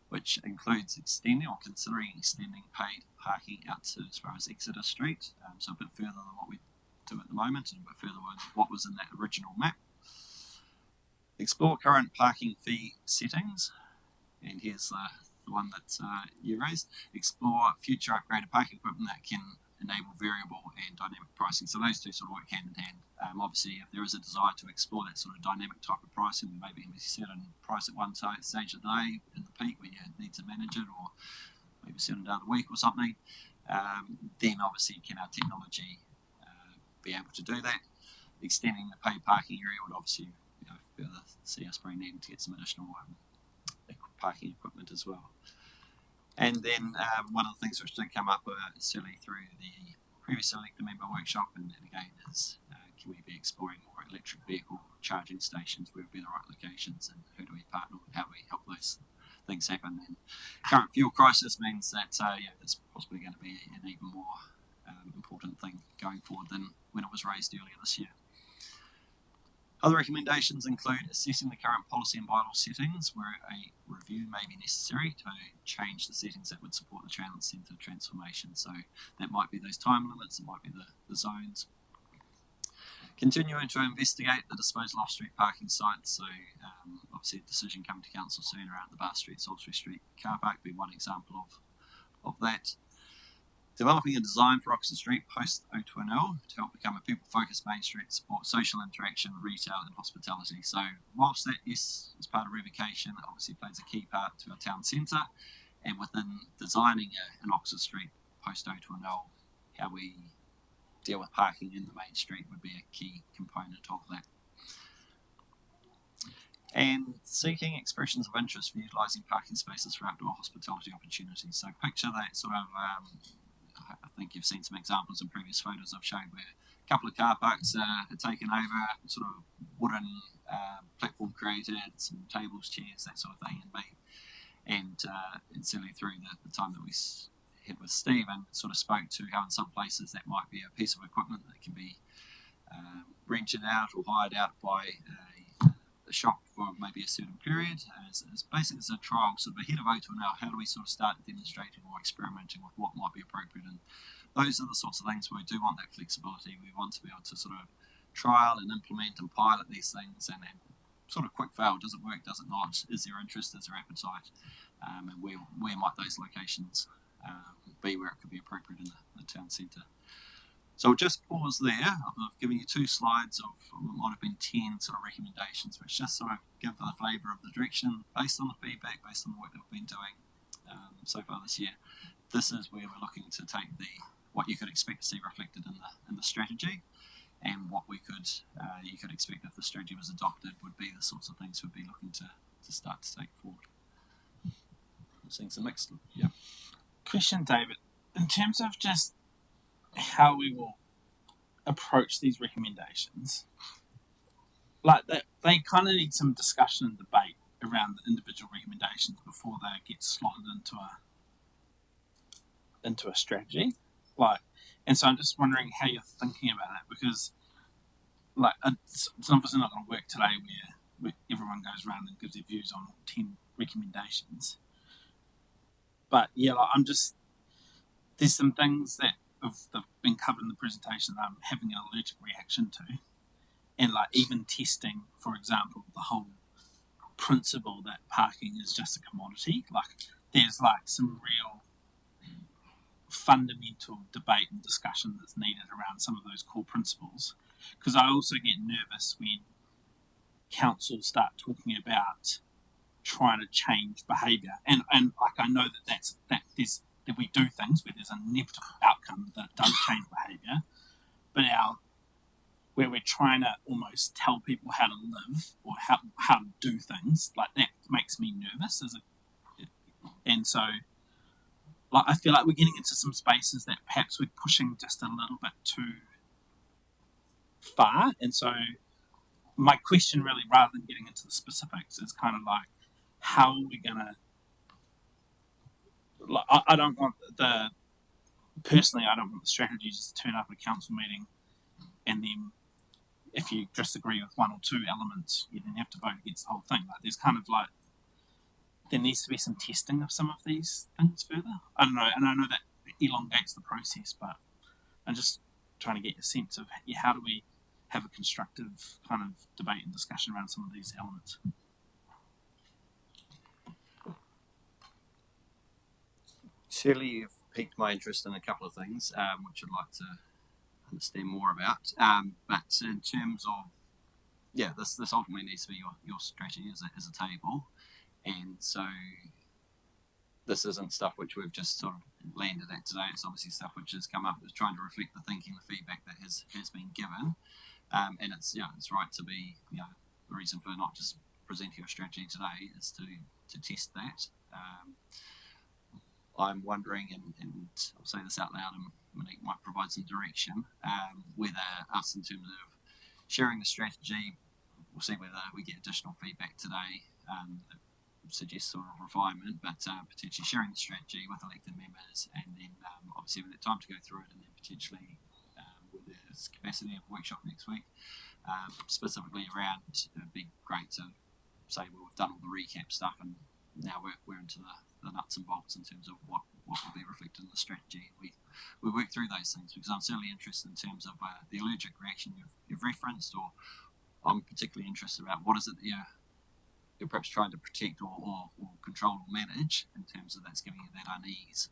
which includes extending or considering extending paid parking out to as far as Exeter Street, so a bit further than what we do at the moment, and a bit further than what was in that original map. Explore current parking fee settings, and here's the one that you raised. Explore future upgraded parking equipment that can enable variable and dynamic pricing. So those two sort of work hand in hand. Obviously, if there is a desire to explore that sort of dynamic type of pricing, maybe we set a price at one stage of the day in the peak where you need to manage it, or maybe set it down a week or something, then obviously can our technology be able to do that. Extending the paid parking area would obviously further see us probably needing to get some additional parking equipment as well. And then one of the things which did come up certainly through the previous elected member workshop, and again is can we be exploring more electric vehicle charging stations, where would be the right locations, and who do we partner with, how do we help those things happen. And current fuel crisis means that it's possibly going to be an even more important thing going forward than when it was raised earlier this year. Other recommendations include assessing the current policy and bylaw settings, where a review may be necessary to change the settings that would support the transit centre transformation. So that might be those time limits, it might be the zones. Continuing to investigate the disposal off-street parking sites. So obviously a decision coming to council soon around the Bar Street, Salisbury Street car park be one example of that. Developing a design for Oxford Street post O2NL to help become a people-focused main street, support social interaction, retail and hospitality. So whilst that, yes, as part of revocation, obviously plays a key part to our town centre, and within designing an Oxford Street post O2NL, how we deal with parking in the main street would be a key component of that. And seeking expressions of interest for utilising parking spaces for outdoor hospitality opportunities. So picture that sort of I think you've seen some examples in previous photos I've shown where a couple of car parks are taken over, sort of wooden platform created, some tables, chairs, that sort of thing, and certainly through the time that we had with Steve and sort of spoke to how in some places that might be a piece of equipment that can be rented out or hired out by a shop for maybe a certain period. As basically as a trial sort of ahead of O2NL, how do we sort of start demonstrating or experimenting with what might be appropriate? And those are the sorts of things where we do want that flexibility. We want to be able to sort of trial and implement and pilot these things and sort of quick fail. Does it work? Does it not? Is there interest? Is there appetite? And where might those locations be where it could be appropriate in the town centre? So I'll just pause there. I've given you 2 slides of what might have been 10 sort of recommendations, which just sort of give the flavour of the direction based on the feedback, based on the work that we've been doing so far this year. This is where we're looking to take what you could expect to see reflected in the strategy, and what we could you could expect if the strategy was adopted would be the sorts of things we'd be looking to start to take forward. I'm seeing some mixed. Yeah. Question, David. In terms of just how we will approach these recommendations, like they kind of need some discussion and debate around the individual recommendations before they get slotted into a strategy. And so I'm just wondering how you're thinking about that, because it's obviously not going to work today where everyone goes around and gives their views on 10 recommendations. But yeah, there's some things that have been covered in the presentation that I'm having an allergic reaction to, and even testing, for example, the whole principle that parking is just a commodity. There's some real fundamental debate and discussion that's needed around some of those core principles, because I also get nervous when councils start talking about trying to change behaviour, and I know that we do things where there's an inevitable outcome that does change behaviour, but where we're trying to almost tell people how to live or how to do things. Like, that makes me nervous and so, like, I feel like we're getting into some spaces that perhaps we're pushing just a little bit too far. And so my question really, rather than getting into the specifics, is kind of like, how are we going to, like, I don't want the strategy just to turn up at a council meeting and then if you disagree with one or two elements, you then have to vote against the whole thing. Like, there's kind of like, there needs to be some testing of some of these things further. I don't know, and I know that elongates the process, but I'm just trying to get a sense of how do we have a constructive kind of debate and discussion around some of these elements. Certainly, you've piqued my interest in a couple of things, which I'd like to understand more about. But in terms of, this ultimately needs to be your strategy as a table. And so this isn't stuff which we've just sort of landed at today. It's obviously stuff which has come up, trying to reflect the thinking, the feedback that has been given. And it's right to be, the reason for not just presenting your strategy today is to test that. I'm wondering, and I'll say this out loud, and Monique might provide some direction, whether us, in terms of sharing the strategy, we'll see whether we get additional feedback today that suggests sort of refinement, but potentially sharing the strategy with elected members, and then obviously with the time to go through it, and then potentially with there's capacity of a workshop next week, specifically around, it'd be great to say, well, we've done all the recap stuff, and now we're into the nuts and bolts in terms of what will be reflected in the strategy. We work through those things, because I'm certainly interested in terms of the allergic reaction you've referenced, or I'm particularly interested about what is it that you're perhaps trying to protect or control or manage, in terms of that's giving you that unease.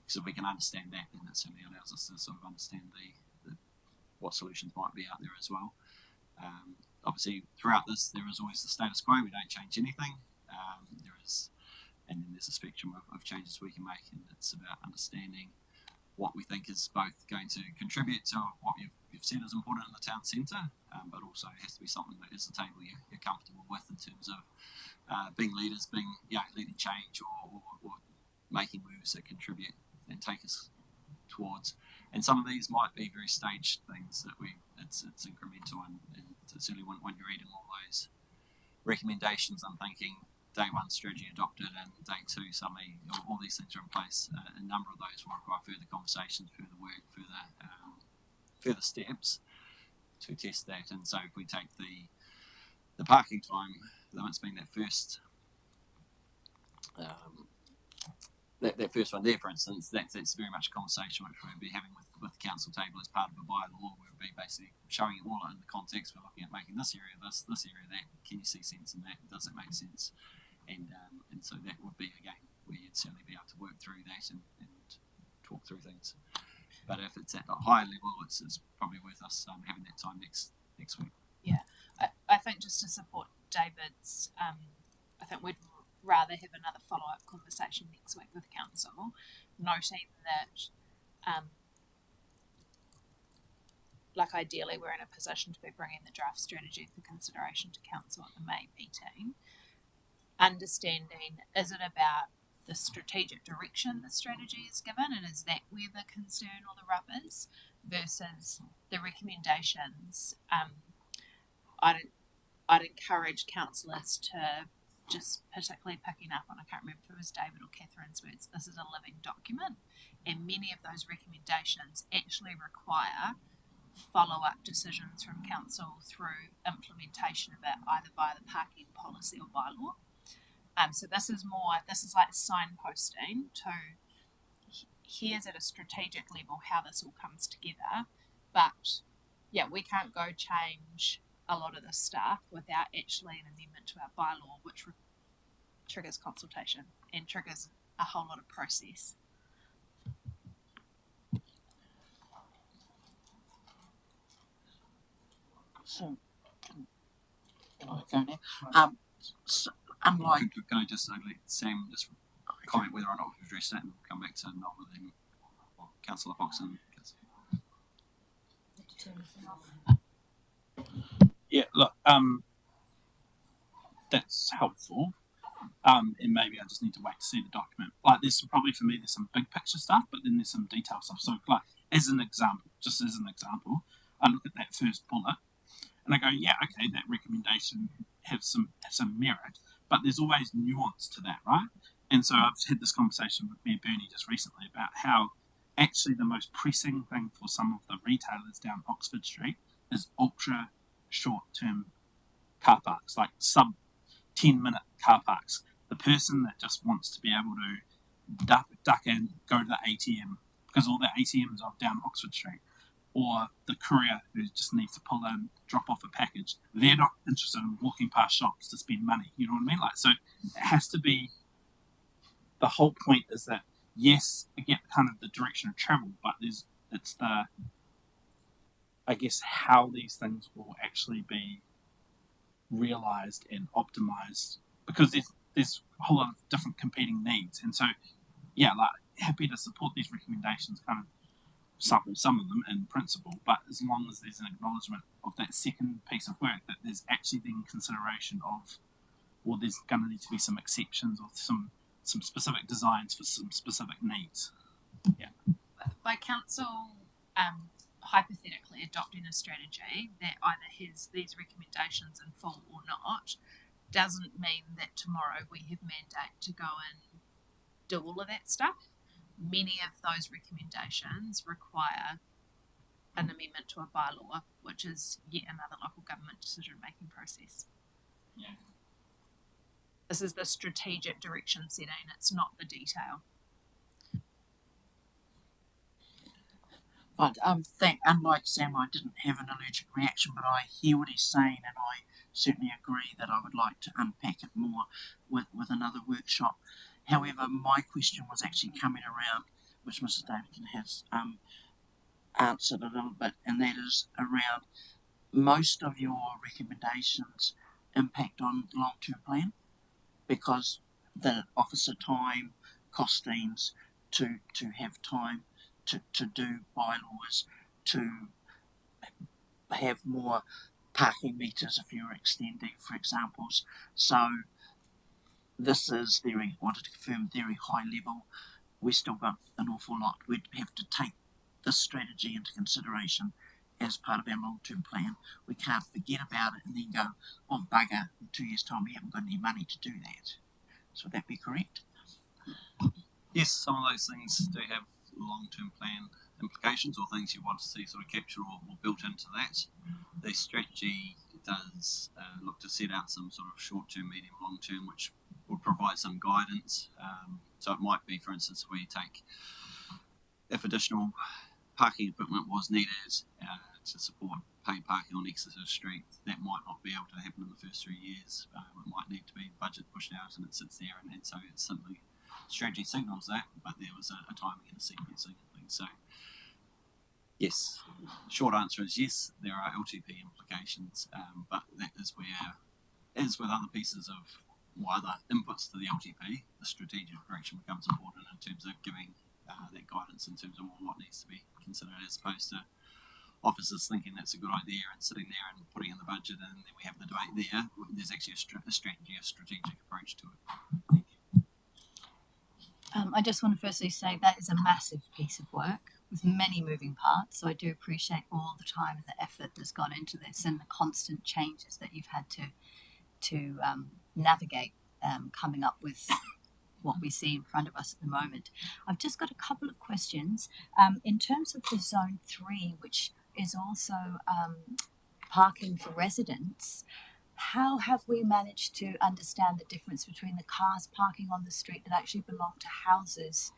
So if we can understand that, then that certainly allows us to sort of understand what solutions might be out there as well. Obviously, throughout this, there is always the status quo. We don't change anything. And then there's a spectrum of changes we can make, and it's about understanding what we think is both going to contribute to what you've said is important in the town centre, but also it has to be something that is a table you're comfortable with, in terms of being leaders, leading change, or making moves that contribute and take us towards. And some of these might be very staged things that it's incremental, and certainly when you're reading all those recommendations, I'm thinking day one strategy adopted, and day two suddenly all these things are in place. A number of those will require further conversations, further work, further steps to test that. And so if we take the parking time limits being that first that first one there, for instance, that's very much a conversation which we'll be having with the council table as part of a bylaw. We'll be basically showing it all in the context. We're looking at making this area this area that. Can you see sense in that? Does it make sense? And so that would be, again, where you'd certainly be able to work through that and talk through things. But if it's at a higher level, it's probably worth us having that time next week. Yeah, I think just to support David's, I think we'd rather have another follow-up conversation next week with council, noting that ideally we're in a position to be bringing the draft strategy for consideration to council at the May meeting. Understanding, is it about the strategic direction the strategy is given, and is that where the concern or the rub is, versus the recommendations? I'd encourage councillors to, just particularly picking up on, I can't remember if it was David or Catherine's words, this is a living document, and many of those recommendations actually require follow-up decisions from council through implementation of it, either via the parking policy or bylaw. So this is like signposting to, here's at a strategic level how this all comes together, but we can't go change a lot of this stuff without actually an amendment to our bylaw, which triggers consultation and triggers a whole lot of process. So, can I go now? So, unlike... Can I just let Sam just comment whether or not we've addressed that, and we'll come back to Noel and then Councillor Fox and Yeah, look, that's helpful. And maybe I just need to wait to see the document. Like, there's some big picture stuff, but then there's some detail stuff. So, like, as an example, I look at that first bullet and I go, yeah, okay, that recommendation has some merit, but there's always nuance to that, right? And so I've had this conversation with me and Bernie just recently about how actually the most pressing thing for some of the retailers down Oxford Street is ultra short-term car parks, like sub 10-minute car parks. The person that just wants to be able to duck in, go to the ATM, because all the ATMs are down Oxford Street, or the courier who just needs to pull in, drop off a package. They're not interested in walking past shops to spend money. You know what I mean? Like, so it has to be. The whole point is that yes, I get kind of the direction of travel, but it's the, I guess, how these things will actually be realized and optimized, because there's a whole lot of different competing needs. And so, yeah, like, happy to support these recommendations, kind of some of them in principle, but as long as there's an acknowledgement of that second piece of work, that there's actually then consideration of, well, there's going to need to be some exceptions or some specific designs for some specific needs. Yeah. By council hypothetically adopting a strategy that either has these recommendations in full or not, doesn't mean that tomorrow we have mandate to go and do all of that stuff. Many of those recommendations require an amendment to a bylaw, which is yet another local government decision-making process. Yeah. This is the strategic direction setting, it's not the detail. But unlike Sam, I didn't have an allergic reaction, but I hear what he's saying, and I certainly agree that I would like to unpack it more with another workshop. However, my question was actually coming around, which Mrs. Davidson has answered a little bit, and that is around most of your recommendations impact on the long-term plan, because the officer time, costings, to have time to do bylaws, to have more parking meters if you're extending, for examples. So this is wanted to confirm, very high level. We've still got an awful lot. We'd have to take this strategy into consideration as part of our long-term plan. We can't forget about it and then go, oh bugger, in 2 years' time we haven't got any money to do that. So would that be correct? Yes, some of those things do have long-term plan implications, or things you want to see sort of captured or built into that. The strategy does look to set out some sort of short-term, medium, long-term, which would provide some guidance. So it might be, for instance, where you take, if additional parking equipment was needed to support paid parking on Exeter Street, that might not be able to happen in the first 3 years. It might need to be budget pushed out, and it sits there, and so it's simply strategy signals that, but there was a timing and a sequencing and things. So yes, short answer is yes, there are LTP implications, but that is where, as with other pieces of other inputs to the LTP, the strategic direction becomes important in terms of giving that guidance in terms of what needs to be considered, as opposed to officers thinking that's a good idea and sitting there and putting in the budget, and then we have the debate there. There's actually a strategic approach to it. Thank you. I just want to firstly say that is a massive piece of work with many moving parts. So I do appreciate all the time and the effort that's gone into this, and the constant changes that you've had to navigate, coming up with what we see in front of us at the moment. I've just got a couple of questions. In terms of the Zone 3, which is also parking for residents, how have we managed to understand the difference between the cars parking on the street that actually belong to houses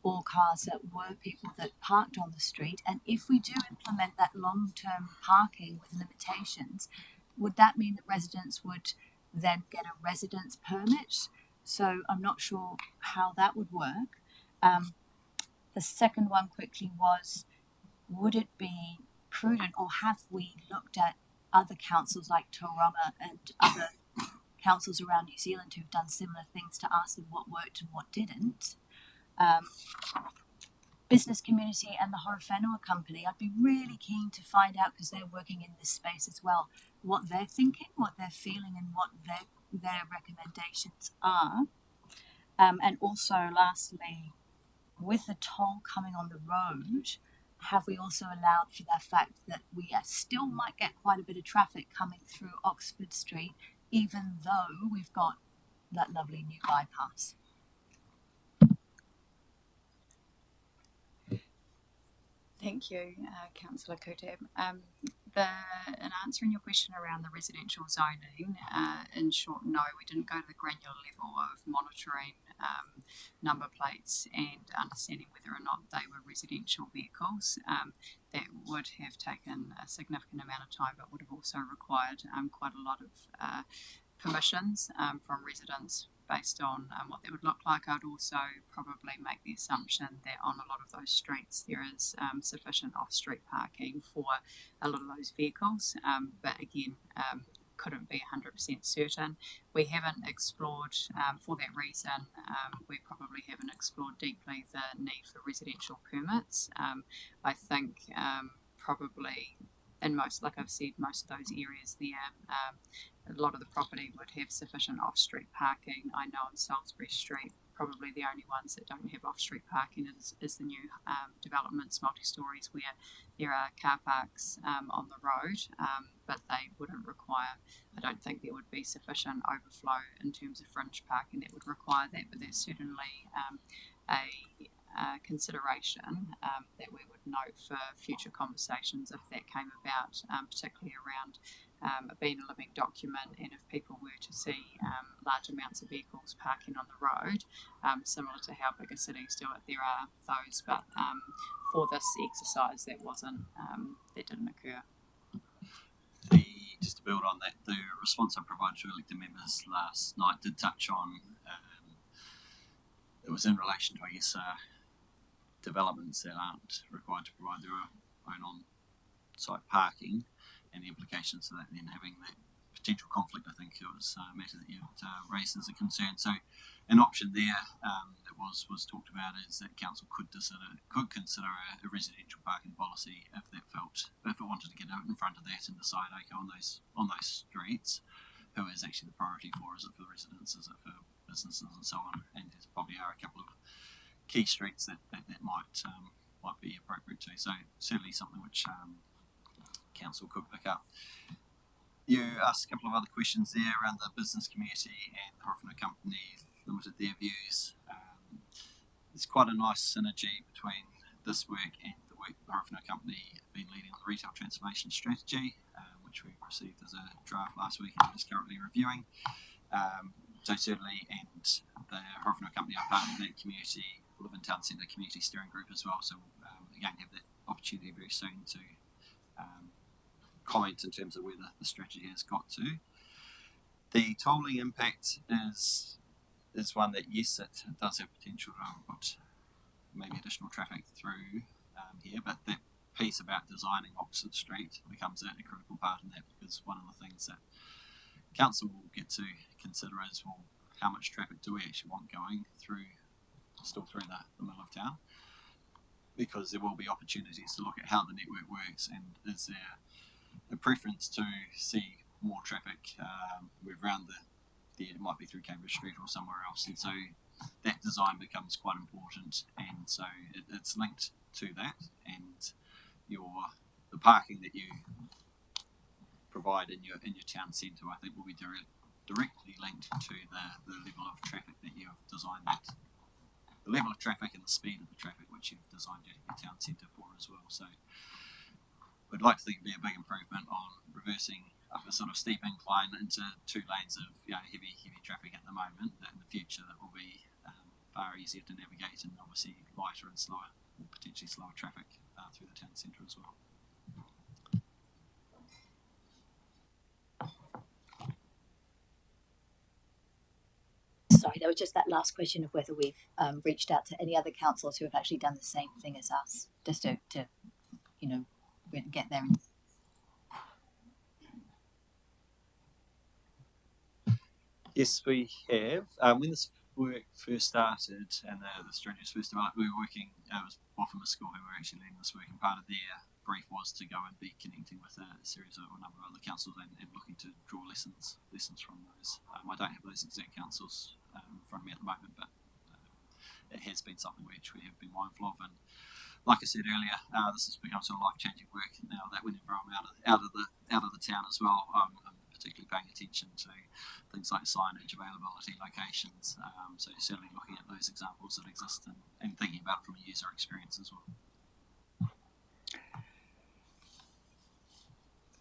or cars that were people that parked on the street? And if we do implement that long-term parking with limitations, would that mean that residents would then get a residence permit? So I'm not sure how that would work. The second one quickly was, would it be prudent, or have we looked at other councils like Tauranga and other councils around New Zealand who've done similar things to ask them what worked and what didn't? business community and the Horowhenua company, I'd be really keen to find out, because they're working in this space as well, what they're thinking, what they're feeling, and what their recommendations are. And also, lastly, with the toll coming on the road, have we also allowed for the fact that we still might get quite a bit of traffic coming through Oxford Street, even though we've got that lovely new bypass? Thank you, Councillor Kutab. In answering your question around the residential zoning, in short, no, we didn't go to the granular level of monitoring number plates and understanding whether or not they were residential vehicles. That would have taken a significant amount of time, but would have also required quite a lot of permissions from residents based on what they would look like. I'd also probably make the assumption that on a lot of those streets there is sufficient off-street parking for a lot of those vehicles, but again, couldn't be 100% certain. We haven't explored, for that reason, we probably haven't explored deeply the need for residential permits. I think probably in most, like I've said, most of those areas there, a lot of the property would have sufficient off-street parking. I know on Salisbury Street, probably the only ones that don't have off-street parking is the new developments, multi-stories, where there are car parks on the road, but they wouldn't require, I don't think there would be sufficient overflow in terms of fringe parking that would require that, but there's certainly a consideration that we would note for future conversations if that came about, particularly around being a living document, and if people were to see large amounts of vehicles parking on the road, similar to how bigger cities do it, there are those, but for this exercise that didn't occur. Just to build on that, the response I provided to elected members last night did touch on, it was in relation to, I guess, developments that aren't required to provide their own on-site parking, and the implications of that then having that potential conflict. I think it was a matter that you raised as a concern. So an option there that was talked about is that council could consider a residential parking policy if it wanted to get out in front of that and decide, okay, on those streets, who is actually the priority for? Is it for residents? Is it for businesses and so on? And there probably are a couple of key streets that might be appropriate to. So certainly something which council could pick up. You asked a couple of other questions there around the business community and the Horowhenua company limited their views. There's quite a nice synergy between this work and the work the Horowhenua company have been leading on the retail transformation strategy, which we received as a draft last week and is currently reviewing. So certainly, and the Horowhenua company are part of that community, Levin Town Centre Community Steering Group as well, so again have that opportunity very soon to comment in terms of where the strategy has got to. The tolling impact is one that, yes, it does have potential to put maybe additional traffic through here, but that piece about designing Oxford Street becomes a critical part in that, because one of the things that council will get to consider is, well, how much traffic do we actually want going through the middle of town, because there will be opportunities to look at how the network works, and is there a preference to see more traffic move around it might be through Cambridge Street or somewhere else, and so that design becomes quite important, and so it's linked to that, and the parking that you provide in your town centre, I think, will be directly linked to the level of traffic that you have designed that. The level of traffic and the speed of the traffic which you've designed your town centre for as well. So we'd like to think it'd be a big improvement on reversing up a sort of steep incline into 2 lanes of heavy traffic at the moment, that in the future that will be far easier to navigate, and obviously lighter and slower, or potentially slower traffic through the town centre as well. Sorry, there was just that last question of whether we've reached out to any other councils who have actually done the same thing as us, just to get there. Yes, we have. When this work first started and the strategy was first developed, we were working, it was Horowhenua School who were actually leading this work, and part of their brief was to go and be connecting with a series of a number of other councils and looking to draw lessons from those. I don't have those exact councils in front of me at the moment, but it has been something which we have been mindful of. And like I said earlier, this has become sort of life-changing work now that whenever I'm out of the town as well, I'm particularly paying attention to things like signage, availability, locations. So certainly looking at those examples that exist and thinking about it from a user experience as well.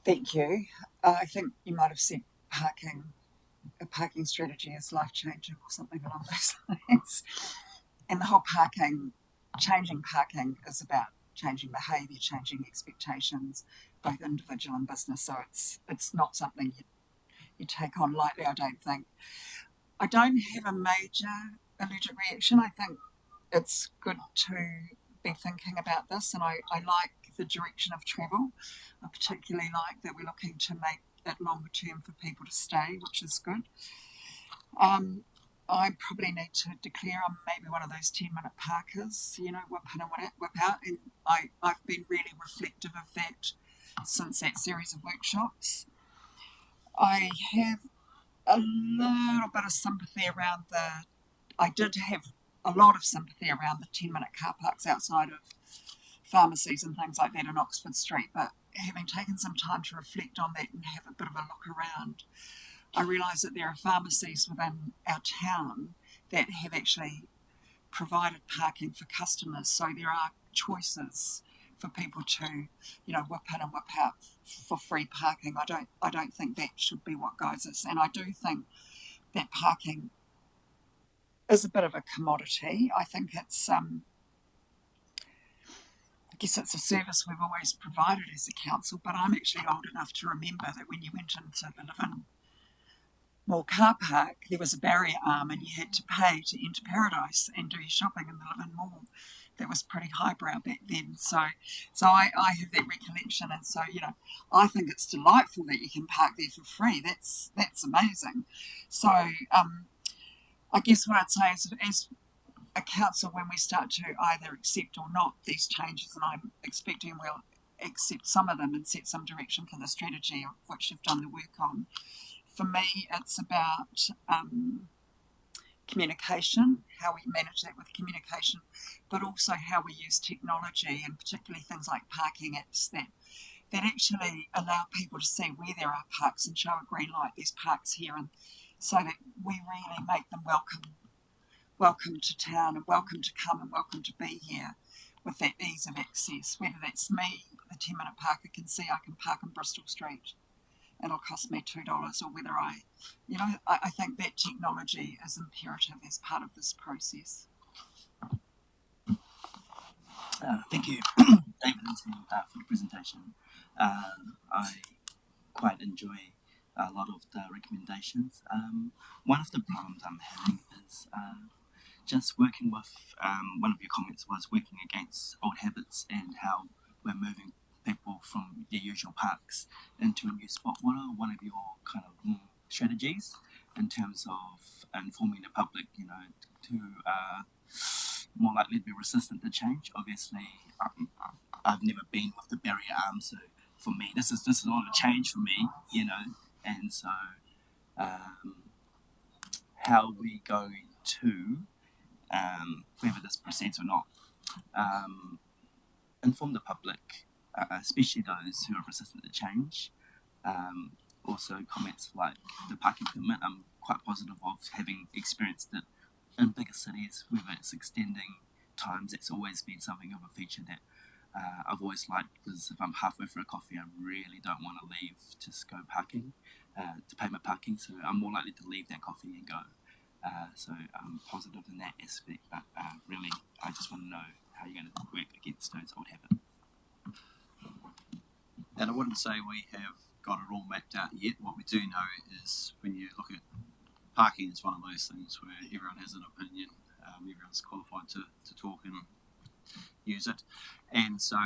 Thank you. I think you might have said a parking strategy is life-changing or something along those lines. And the whole changing parking is about changing behaviour, changing expectations, both individual and business. So it's not something you take on lightly, I don't think. I don't have a major allergic reaction. I think it's good to be thinking about this, and I like the direction of travel. I particularly like that we're looking to make it longer term for people to stay, which is good. I probably need to declare I'm maybe one of those 10-minute parkers, whip in and whip out, and I've been really reflective of that since that series of workshops. I have a little bit of sympathy around I did have a lot of sympathy around the 10-minute car parks outside of pharmacies and things like that in Oxford Street, but having taken some time to reflect on that and have a bit of a look around, I realise that there are pharmacies within our town that have actually provided parking for customers, so there are choices for people to, whip in and whip out for free parking. I don't think that should be what guides us, and I do think that parking is a bit of a commodity. I think it's I guess it's a service we've always provided as a council, but I'm actually old enough to remember that when you went into the Levin Mall car park, there was a barrier arm and you had to pay to enter Paradise and do your shopping in the Levin Mall. That was pretty highbrow back then. So I have that recollection, and so I think it's delightful that you can park there for free. That's amazing. So I guess what I'd say is, as a council, when we start to either accept or not these changes, and I'm expecting we'll accept some of them and set some direction for the strategy, of which you've done the work on. For me, it's about communication, how we manage that with communication, but also how we use technology, and particularly things like parking apps that actually allow people to see where there are parks and show a green light, there's parks here, and so that we really make them welcome to town and welcome to come and welcome to be here with that ease of access. Whether that's me, the 10-minute parker, can see I can park on Bristol Street, it'll cost me $2, or whether I think that technology is imperative as part of this process. Thank you, David and team, for the presentation. I quite enjoy a lot of the recommendations. One of the problems I'm having is just working with, one of your comments was working against old habits and how we're moving people from their usual parks into a new spot. What are one of your kind of strategies in terms of informing the public, to more likely be resistant to change? Obviously, I've never been with the barrier arm, so for me, this is a lot of change for me, and so how are we going to, whether this proceeds or not, inform the public, especially those who are resistant to change. Also, comments like the parking permit, I'm quite positive of having experienced it in bigger cities, whether it's extending times. It's always been something of a feature that I've always liked, because if I'm halfway for a coffee, I really don't want to leave to go parking, to pay my parking, so I'm more likely to leave that coffee and go. So I'm positive in that aspect, but really, I just want to know how you're going to work against those old habits. And I wouldn't say we have got it all mapped out yet. What we do know is, when you look at parking, it's one of those things where everyone has an opinion, everyone's qualified to talk and use it, and so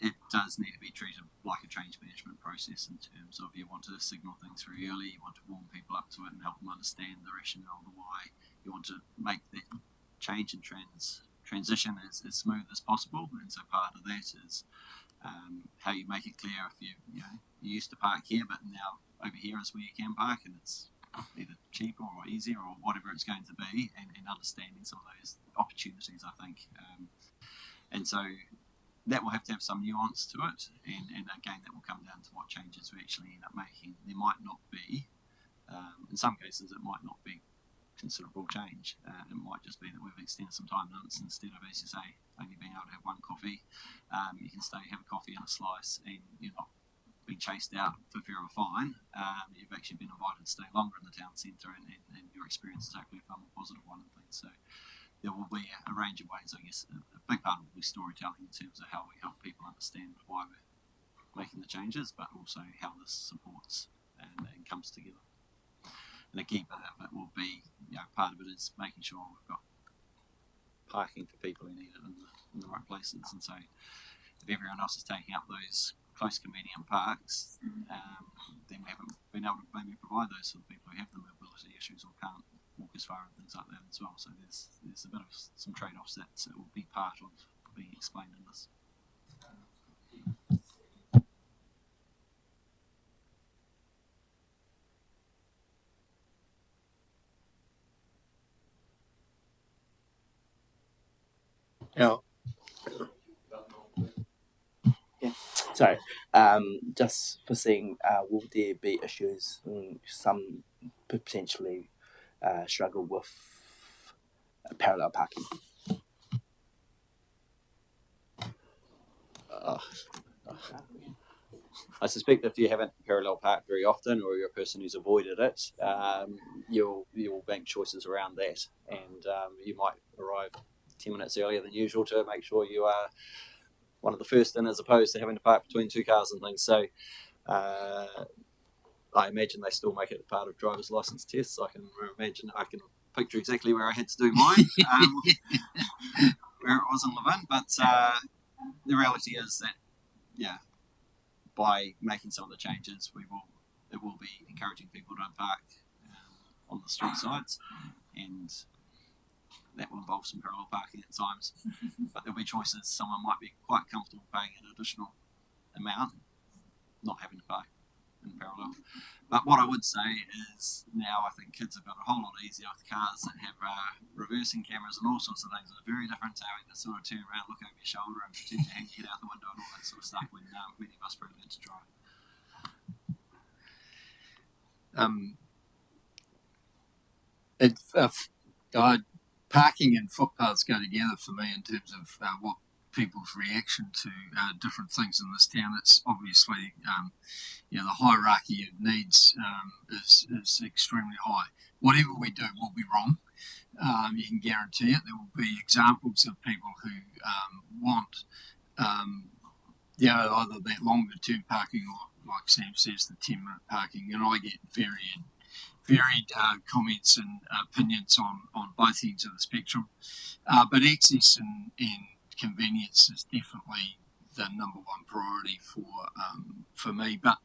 it does need to be treated like a change management process, in terms of you want to signal things very early, you want to warm people up to it and help them understand the rationale, the why, you want to make that change and transition as smooth as possible, and so part of that is how you make it clear if you used to park here, but now over here is where you can park, and it's either cheaper or easier or whatever it's going to be, and understanding some of those opportunities, I think. And so that will have to have some nuance to it, and again, that will come down to what changes we actually end up making. There might not be, in some cases, it might not be considerable change. It might just be that we've extended some time limits instead of, as you say, only being able to have one coffee. You can stay, have a coffee and a slice, and you're not being chased out for fear of a fine. You've actually been invited to stay longer in the town centre, and your experience is hopefully a far more positive one and things. So there will be a range of ways, I guess. A big part will be storytelling in terms of how we help people understand why we're making the changes, but also how this supports and comes together. And a key part of it will be, part of it is making sure we've got parking for people who need it in the right places. And so if everyone else is taking up those close convenient parks, then we haven't been able to maybe provide those for the people who have the mobility issues or can't walk as far and things like that as well. So there's a bit of some trade-offs that will be part of being explained in this. Yeah. So, just foreseeing, will there be issues, some potentially struggle with parallel parking? I suspect if you haven't parallel parked very often, or you're a person who's avoided it, you'll bank choices around that, and you might arrive 10 minutes earlier than usual to make sure you are one of the first in, as opposed to having to park between two cars and things. So I imagine they still make it a part of driver's license tests. I can picture exactly where I had to do mine, where it was in Levin. But the reality is that, by making some of the changes, it will be encouraging people to park on the street sides, and that will involve some parallel parking at times. But there'll be choices. Someone might be quite comfortable paying an additional amount, not having to park in parallel. But what I would say is, now I think kids have got a whole lot easier with cars that have reversing cameras and all sorts of things. It's very different to having to sort of turn around, look over your shoulder, and pretend your hand get out the window and all that sort of stuff when many of us probably learn to drive. Parking and footpaths go together for me in terms of what people's reaction to different things in this town. It's obviously, the hierarchy of needs is extremely high. Whatever we do will be wrong. You can guarantee it. There will be examples of people who want, either that longer term parking or, like Sam says, the 10-minute parking. And I get varied comments and opinions on both ends of the spectrum. But access and convenience is definitely the number one priority for me. But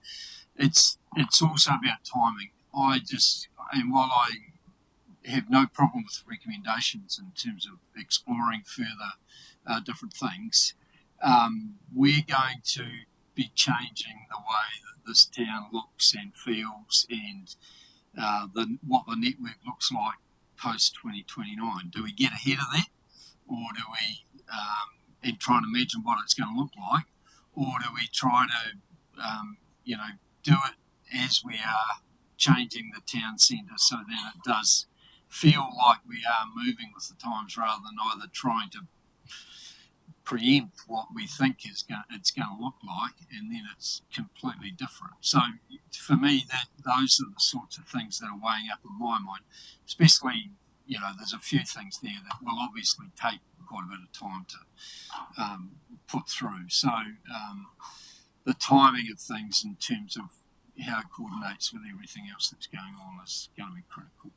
it's also about timing. While I have no problem with recommendations in terms of exploring further different things, we're going to be changing the way that this town looks and feels, and what the network looks like post 2029. Do we get ahead of that, or do we and try and imagine what it's going to look like, or do we try to do it as we are changing the town centre so that it does feel like we are moving with the times, rather than either trying to preempt what we think it's going to look like, and then it's completely different. So for me, those are the sorts of things that are weighing up in my mind. Especially, there's a few things there that will obviously take quite a bit of time to put through. So the timing of things in terms of how it coordinates with everything else that's going on is going to be critical.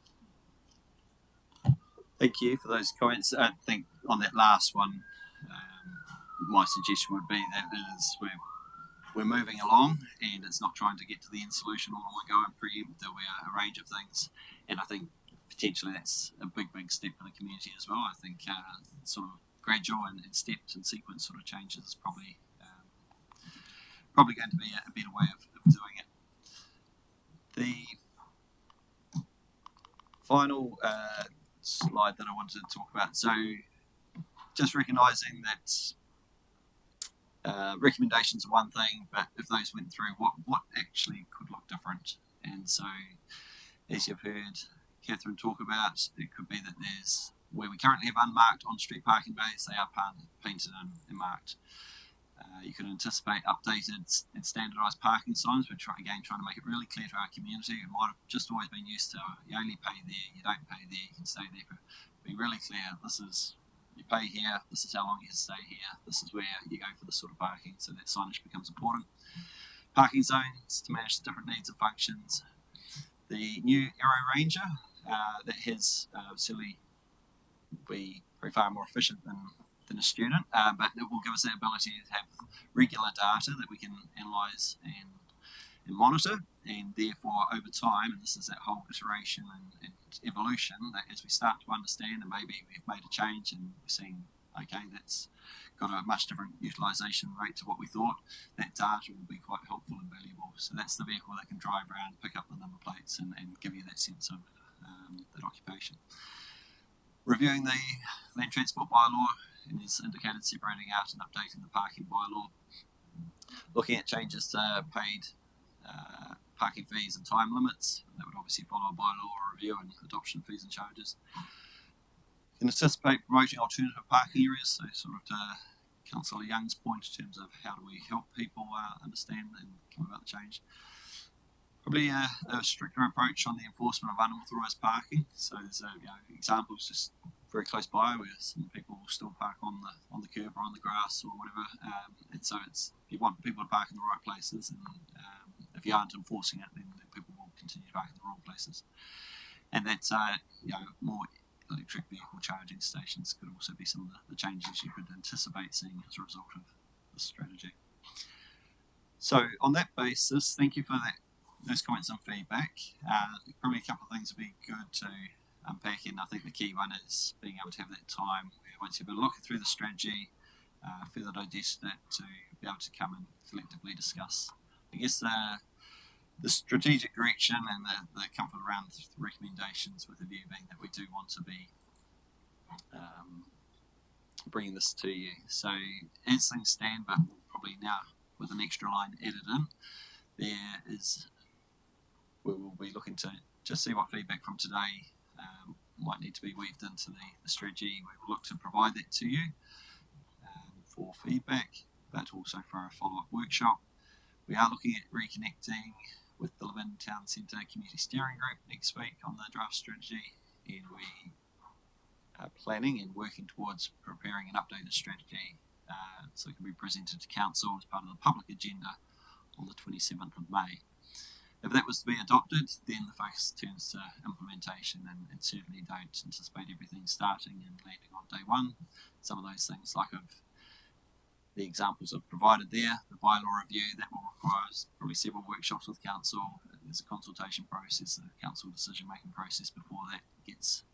Thank you for those comments. I think on that last one, my suggestion would be that we're moving along, and it's not trying to get to the end solution all in one go and preempt. There'll be a range of things, and I think potentially that's a big step for the community as well. I think sort of gradual and stepped and sequence sort of changes is probably going to be a better way of doing it. The final slide that I wanted to talk about, so just recognising that recommendations are one thing, but if those went through, what actually could look different? And so, as you've heard Catherine talk about, it could be that there's where we currently have unmarked on-street parking bays, they are painted and marked. You could anticipate updated and standardised parking signs. We're trying to make it really clear to our community. It might have just always been used to you only pay there, you don't pay there, you can stay there. Be really clear. This is you pay here. This is how long you can stay here. This is where you go for this sort of parking. So that signage becomes important. Parking zones to manage the different needs and functions. The new Aero Ranger that has certainly be very far more efficient than a student, but it will give us the ability to have regular data that we can analyse and monitor, and therefore over time, and this is that whole iteration and evolution, that as we start to understand and maybe we've made a change and we're seeing, okay, that's got a much different utilisation rate to what we thought, that data will be quite helpful and valuable. So that's the vehicle that can drive around, pick up the number plates and give you that sense of that occupation. Reviewing the land transport bylaw, and as indicated, separating out and updating the parking bylaw. Looking at changes to paid parking fees and time limits. That would obviously follow a bylaw review and adoption of fees and charges. You can anticipate promoting alternative parking areas, so sort of to Councillor Young's point in terms of how do we help people understand and come about the change. Probably a stricter approach on the enforcement of unauthorised parking. So there's examples just very close by where some people will still park on the curb or on the grass or whatever, and so you want people to park in the right places, and if you aren't enforcing it, then people will continue to park in the wrong places. And that's more electric vehicle charging stations could also be some of the changes you could anticipate seeing as a result of this strategy. So on that basis, thank you for those comments and feedback. Probably a couple of things would be good to unpack, and I think the key one is being able to have that time where once you've been looking through the strategy, further digest it, to be able to come and collectively discuss, I guess, the strategic direction and the comfort around the recommendations, with the view being that we do want to be bringing this to you. So as things stand, but we'll probably now with an extra line added in, we will be looking to just see what feedback from today might need to be weaved into the strategy. We will look to provide that to you for feedback, but also for a follow-up workshop. We are looking at reconnecting with the Levin Town Centre Community Steering Group next week on the draft strategy, and we are planning and working towards preparing an updated strategy so it can be presented to Council as part of the public agenda on the 27th of May. If that was to be adopted, then the focus turns to implementation, and certainly don't anticipate everything starting and landing on day one. Some of those things, like the examples I've provided there, the bylaw review, that will require probably several workshops with Council. There's a consultation process, a Council decision-making process before that gets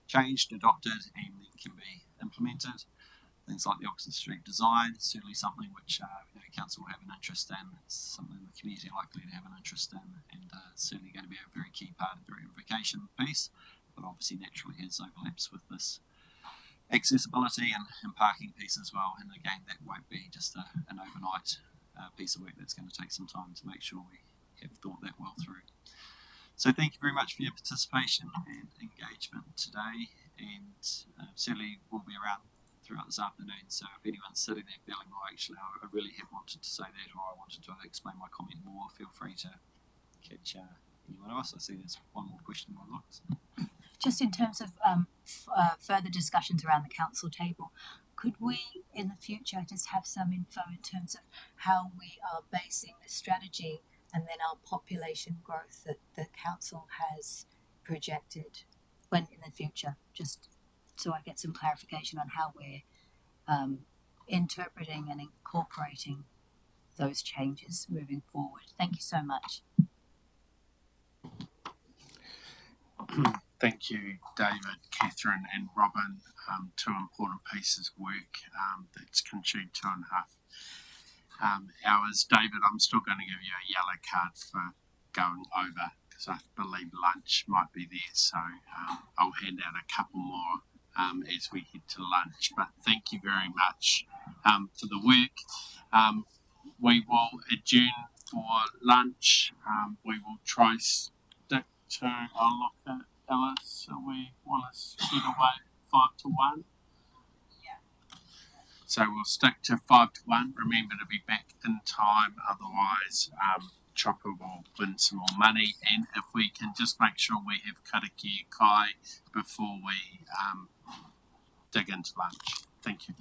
changed, adopted, and then can be implemented. Things like the Oxford Street design, certainly something which Council will have an interest in. It's something the community are likely to have an interest in, and certainly going to be a very key part of the ramification piece, but obviously naturally has overlaps with this accessibility and parking piece as well. And again, that won't be just an overnight piece of work. That's going to take some time to make sure we have thought that well through. So thank you very much for your participation and engagement today, and certainly we'll be around throughout this afternoon. So if anyone's sitting there feeling, oh, actually I really have wanted to say that, or I wanted to explain my comment more, feel free to catch anyone else. I see there's one more question on locks. Just in terms of further discussions around the council table, could we in the future just have some info in terms of how we are basing the strategy and then our population growth that the council has projected when in the future, just so I get some clarification on how we're interpreting and incorporating those changes moving forward. Thank you so much. Thank you, David, Catherine, and Robin. Two important pieces of work that's consumed 2.5 hours. David, I'm still going to give you a yellow card for going over because I believe lunch might be there. So I'll hand out a couple more as we head to lunch. But thank you very much for the work. We will adjourn for lunch. We will try stick to our look at Alice. So we want to get away 5 to 1. So we'll stick to 5 to 1. Remember to be back in time, otherwise Chopper will win some more money. And if we can just make sure we have karakia kai before we dig into lunch. Thank you.